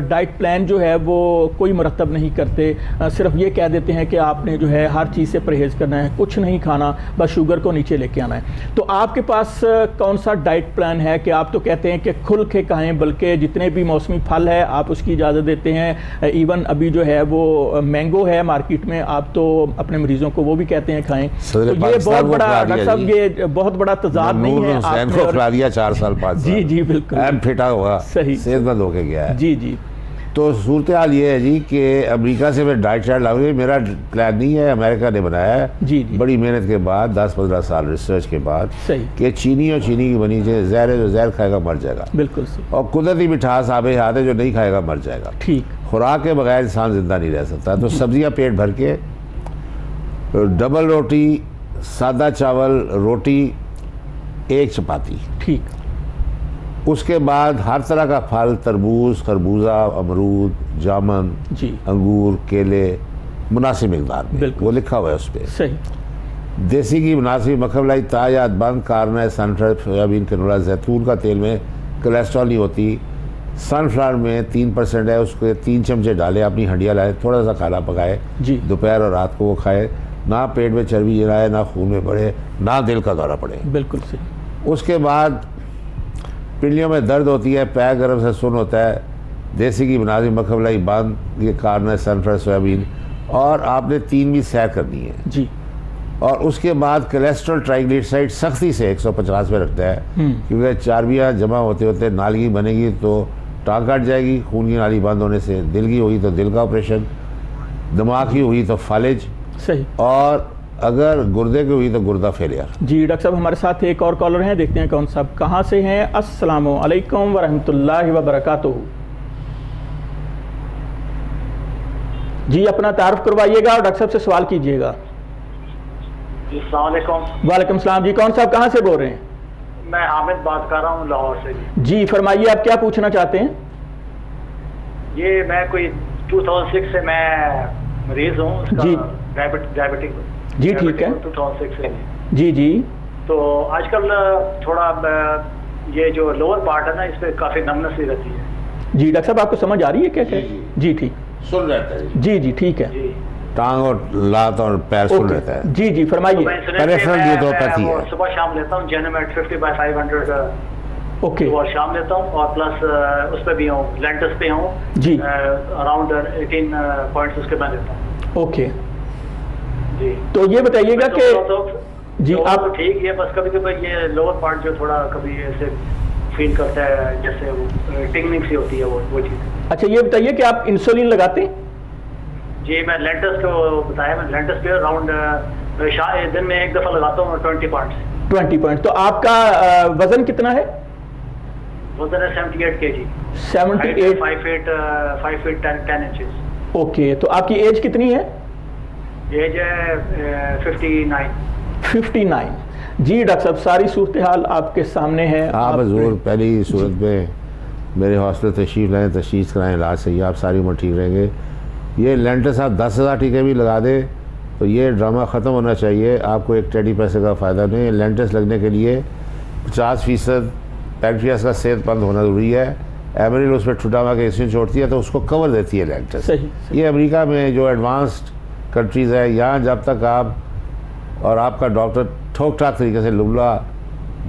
डाइट प्लान जो है वो कोई मुरतब नहीं करते, सिर्फ ये कह देते हैं कि आपने जो है हर चीज़ से परहेज़ करना है, कुछ नहीं खाना, बस शुगर को नीचे लेके आना है। तो आपके पास कौन सा डाइट प्लान है कि आप तो कहते हैं कि खुल के खाएं, बल्कि जितने भी मौसमी फल है आप उसकी इजाज़त देते हैं, इवन अभी जो है वो मैंगो है मार्केट में, आप तो अपने मरीजों को वो भी कहते हैं खाएं। तो ये बहुत बड़ा डॉक्टर साहब, ये बहुत बड़ा तजाद नहीं है? आपको खिला दिया 4 साल 5 साल। जी जी बिल्कुल, फिटा हुआ, सही, सेहतमंद होके गया है। जी जी। तो सूरत हाल ये है जी कि अमेरिका से मैं डाइट चार्ट लाऊंगी, मेरा प्लान नहीं है, अमेरिका ने बनाया है जी जी, बड़ी मेहनत के बाद, 10-15 साल रिसर्च के बाद, सही, कि चीनी और चीनी की बनी चीज़, जहर है जो जहर खाएगा मर जाएगा। बिल्कुल सही। और कुदरती मिठास आबे हाथ है, जो नहीं खाएगा मर जाएगा। ठीक। खुराक के बगैर इंसान जिंदा नहीं रह सकता। तो सब्जियां पेट भर के, डबल रोटी, सादा चावल, रोटी, 1 चपाती, ठीक। उसके बाद हर तरह का फल, तरबूज, खरबूजा, अमरूद, जामुन, जी, अंगूर, केले, मुनासिब मिकदार में, वो लिखा हुआ है उस पर। सही। देसी घी, मुनासिब, मखमलाई, ताज़ा, बंद, कार्न, सनफ्लावर, सोयाबीन, कैनोला, जैतून का तेल में कोलेस्ट्रॉल नहीं होती। सनफ्लावर में 3% है, उसको 3 चमचे डाले, अपनी हंडिया लाए, थोड़ा सा खाना पकाए जी, दोपहर और रात को वो खाए, ना पेट में चर्बी जलाए, ना खून में बढ़े, ना दिल का दौरा पड़े। बिल्कुल सही। उसके बाद पिंडलियों में दर्द होती है, पैर गर्म से सुन होता है, देसी की मुनासिब, मखमलाई, बंद, ये कार्न, सनफ्लावर, सोयाबीन, और आपने 3 भी सैर करनी है जी। और उसके बाद कोलेस्ट्रॉल, ट्राइग्लिसराइड सख्ती से 150 पे रखता है, क्योंकि चर्बियाँ जमा होते होते नाली बनेगी तो टांग कट जाएगी, खून की नाली बंद होने से। दिल की हुई तो दिल का ऑपरेशन, दिमाग की हुई तो फालिज, सही। और अगर गुर्दे की हुई तो गुर्दा फेलियर। जी डॉक्टर साहब, हमारे साथ एक और कॉलर हैं, देखते हैं कौन साहब कहाँ से हैं। अस्सलामु अलैकुम वरहमतुल्लाहि वबरकातुहू। जी अपना तारुफ करवाइएगा और डॉक्टर साहब से सवाल कीजिएगा। जी अस्सलाम वालेकुम। वालेकुम सलाम। जी कौन साहब कहाँ से बोल रहे हैं? मैं हामिद बात कर रहा हूँ लाहौर से। जी फरमाइए, आप क्या पूछना चाहते हैं? ये मैं कोई 2006 से मैं मरीज हूँ जी। डायबिटिक। जी ठीक है। 2006 से। जी जी। तो आजकल थोड़ा ये जो लोअर पार्ट है ना, इस पे काफी नमनेस भी रहती है। जी डॉक्टर साहब, आपको समझ आ रही है क्या? जी ठीक। सुन रहता है जी जी ठीक है। जी। टांग और लात और पैर सुन रहता है। जी जी फरमाइए। पेरिफेरल न्यूरोपैथी है। सुबह शाम लेता हूँ जेनेमेट 50/500 ओके। सुबह शाम लेता हूँ, और प्लस उस पर भी हूँ, लेंटस पे हूँ जी। अराउंड 18 पॉइंट्स उसके मैं लेता हूँ। ओके। जी। तो ये बताइएगा कि जी आप तो ठीक है, बस कभी कभी ये लोअर पार्ट जो थोड़ा कभी ऐसे फील करता है, जैसे वो टिंगलिंग सी होती है, वो चीज़। अच्छा ये बताइए कि आप इंसुलिन लगाते हैं? जी मैं लेंटस को बताया, मैं लेंटस पे अराउंड दिन में एक दफ़ा लगाता हूँ 20 पॉइंट्स। 20 पॉइंट। तो आपका वजन कितना है? वजन है 78 kg। 78। 5 feet 10 inches। ओके। तो आपकी एज कितनी है? एज है 59। 59। जी डॉक्टर साहब, सारी सूरत हाल आपके सामने है। आप हजूर पहली सूरत में मेरे हॉस्पिटल तशरीफ़ लाएँ, तशख़ीस कराएँ, इलाज सही, आप सारी उम्र ठीक रहेंगे। ये लेंटस आप 10,000 टीके भी लगा दें तो ये ड्रामा ख़त्म होना चाहिए, आपको एक टेडी पैसे का फ़ायदा नहीं। लेंटस लगने के लिए 50% पैंक्रियास का सेहतमंद होना ज़रूरी है। एमरिल उस पर छुटावा के इंसुलिन छोड़ती है तो उसको कवर देती है लेंटस। सही। ये अमेरिका में जो एडवांस्ड कंट्रीज़ है, यहाँ जब तक आप और आपका डॉक्टर ठोक ठाक तरीके से लुबला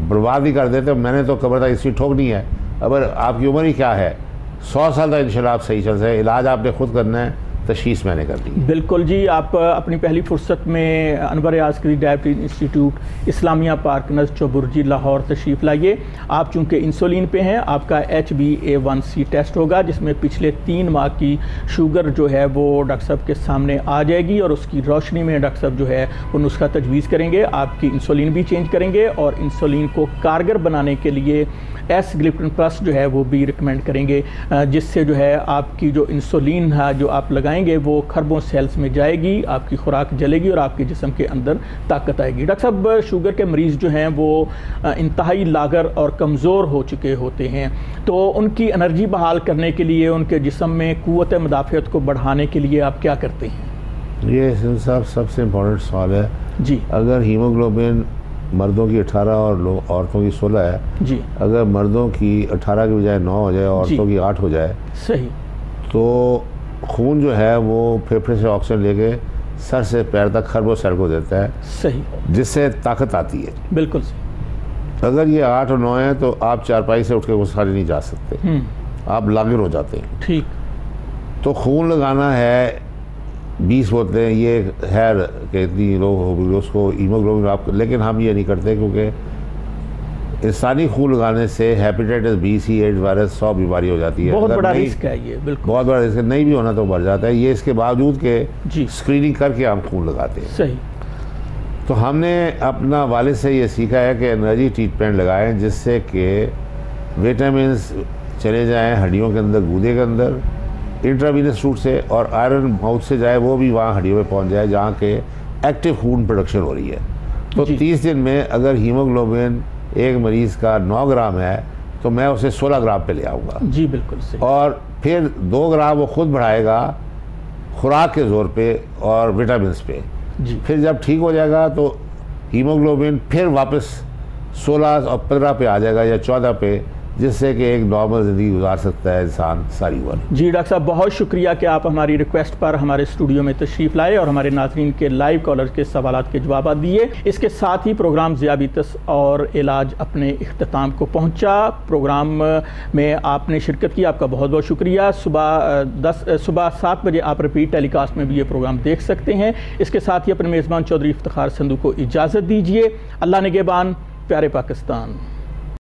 बर्बाद ही कर देते, मैंने तो कबर तक इसकी ठोकनी है। अगर आपकी उम्र ही क्या है, 100 साल तक इंशाल्लाह आप सही चल सकते। इलाज आपने खुद करना है, तशख़ीस मैंने कर दी। बिल्कुल जी। आप अपनी पहली फुर्सत में Anwar Askari diabetes institute Islamia park नज़ चौबुर्जी लाहौर तशरीफ़ लाइए। आप चूँकि इंसुलिन पे हैं, आपका HbA1c टेस्ट होगा जिसमें पिछले 3 माह की शुगर जो है वो डॉक्टर साहब के सामने आ जाएगी, और उसकी रोशनी में डॉक्टर साहब जो है वो नुस्खा तजवीज़ करेंगे। आपकी इंसुलिन भी चेंज करेंगे और इंसुलिन को कारगर बनाने के लिए S-ग्लिप्टन प्लस जो है वो भी रिकमेंड करेंगे, जिससे जो है आपकी जो इंसुलिन है जो आप लगाएंगे वो खरबों सेल्स में जाएगी, आपकी खुराक जलेगी और आपके जिस्म के अंदर ताकत आएगी। डॉक्टर साहब, शुगर के मरीज़ जो हैं वो इंतहाई लागर और कमज़ोर हो चुके होते हैं, तो उनकी एनर्जी बहाल करने के लिए, उनके जिस्म में क़ुव्वत मुदाफ़ियत को बढ़ाने के लिए आप क्या करते हैं? ये साहब सबसे इम्पोर्टेंट सवाल है जी। अगर हीमोग्लोबिन मर्दों की 18 और औरतों की 16 है जी, अगर मर्दों की 18 की बजाय 9 हो जाए, औरतों की 8 हो जाए, सही, तो खून जो है वो फेफड़े से ऑक्सीजन लेके सर से पैर तक खरबों सेल को देता है, सही, जिससे ताकत आती है। बिल्कुल सही। अगर ये 8 और 9 है तो आप चारपाई से उठ के गुस्सारी नहीं जा सकते, आप लागिर हो जाते हैं। ठीक। तो खून लगाना है 20 बोतलें, ये है कि इतनी लोग होगी उसको हीमोग्लोबिन आप, लेकिन हम ये नहीं करते क्योंकि इंसानी खून लगाने से हेपेटाइटिस बी, सी, एड्स वायरस 100 बीमारी हो जाती है। बहुत बड़ा रिस्क है ये। बिल्कुल बहुत बड़ा रिस्क, नहीं भी होना तो बढ़ जाता है। ये इसके बावजूद के जी स्क्रीनिंग करके हम खून लगाते हैं। सही। तो हमने अपना वालिद से ये सीखा है कि एनर्जी ट्रीटमेंट लगाएं जिससे कि विटामिन चले जाएं हड्डियों के अंदर, गूदे के अंदर इंट्रावीनस रूट से, और आयरन माउथ से जाए वो भी वहाँ हड्डियों में पहुँच जाए जहाँ के एक्टिव खून प्रोडक्शन हो रही है। तो 30 दिन में अगर हीमोग्लोबिन एक मरीज़ का 9 ग्राम है तो मैं उसे 16 ग्राम पे ले आऊँगा। जी बिल्कुल सही। और फिर 2 ग्राम वो खुद बढ़ाएगा खुराक के ज़ोर पे और विटामिन पे। जी। फिर जब ठीक हो जाएगा तो हीमोग्लोबिन फिर वापस 16 और 15 पे आ जाएगा या 14 पे, जिससे कि एक नॉर्मल ज़िंदगी गुजार सकता है इंसान सारी उम्र। जी डॉक्टर साहब, बहुत शुक्रिया कि आप हमारी रिक्वेस्ट पर हमारे स्टूडियो में तशरीफ़ लाए और हमारे नाज़रीन के लाइव कॉलर के सवालात के जवाब दिए। इसके साथ ही प्रोग्राम ज़ियाबितस और इलाज अपने इख्तिताम को पहुंचा। प्रोग्राम में आपने शिरकत की, आपका बहुत बहुत शुक्रिया। सुबह 7 बजे आप रिपीट टेलीकास्ट में भी ये प्रोग्राम देख सकते हैं। इसके साथ ही अपने मेज़बान चौधरी इफ्तिखार संधू को इजाज़त दीजिए। अल्लाह निगहबान, प्यारे पाकिस्तान।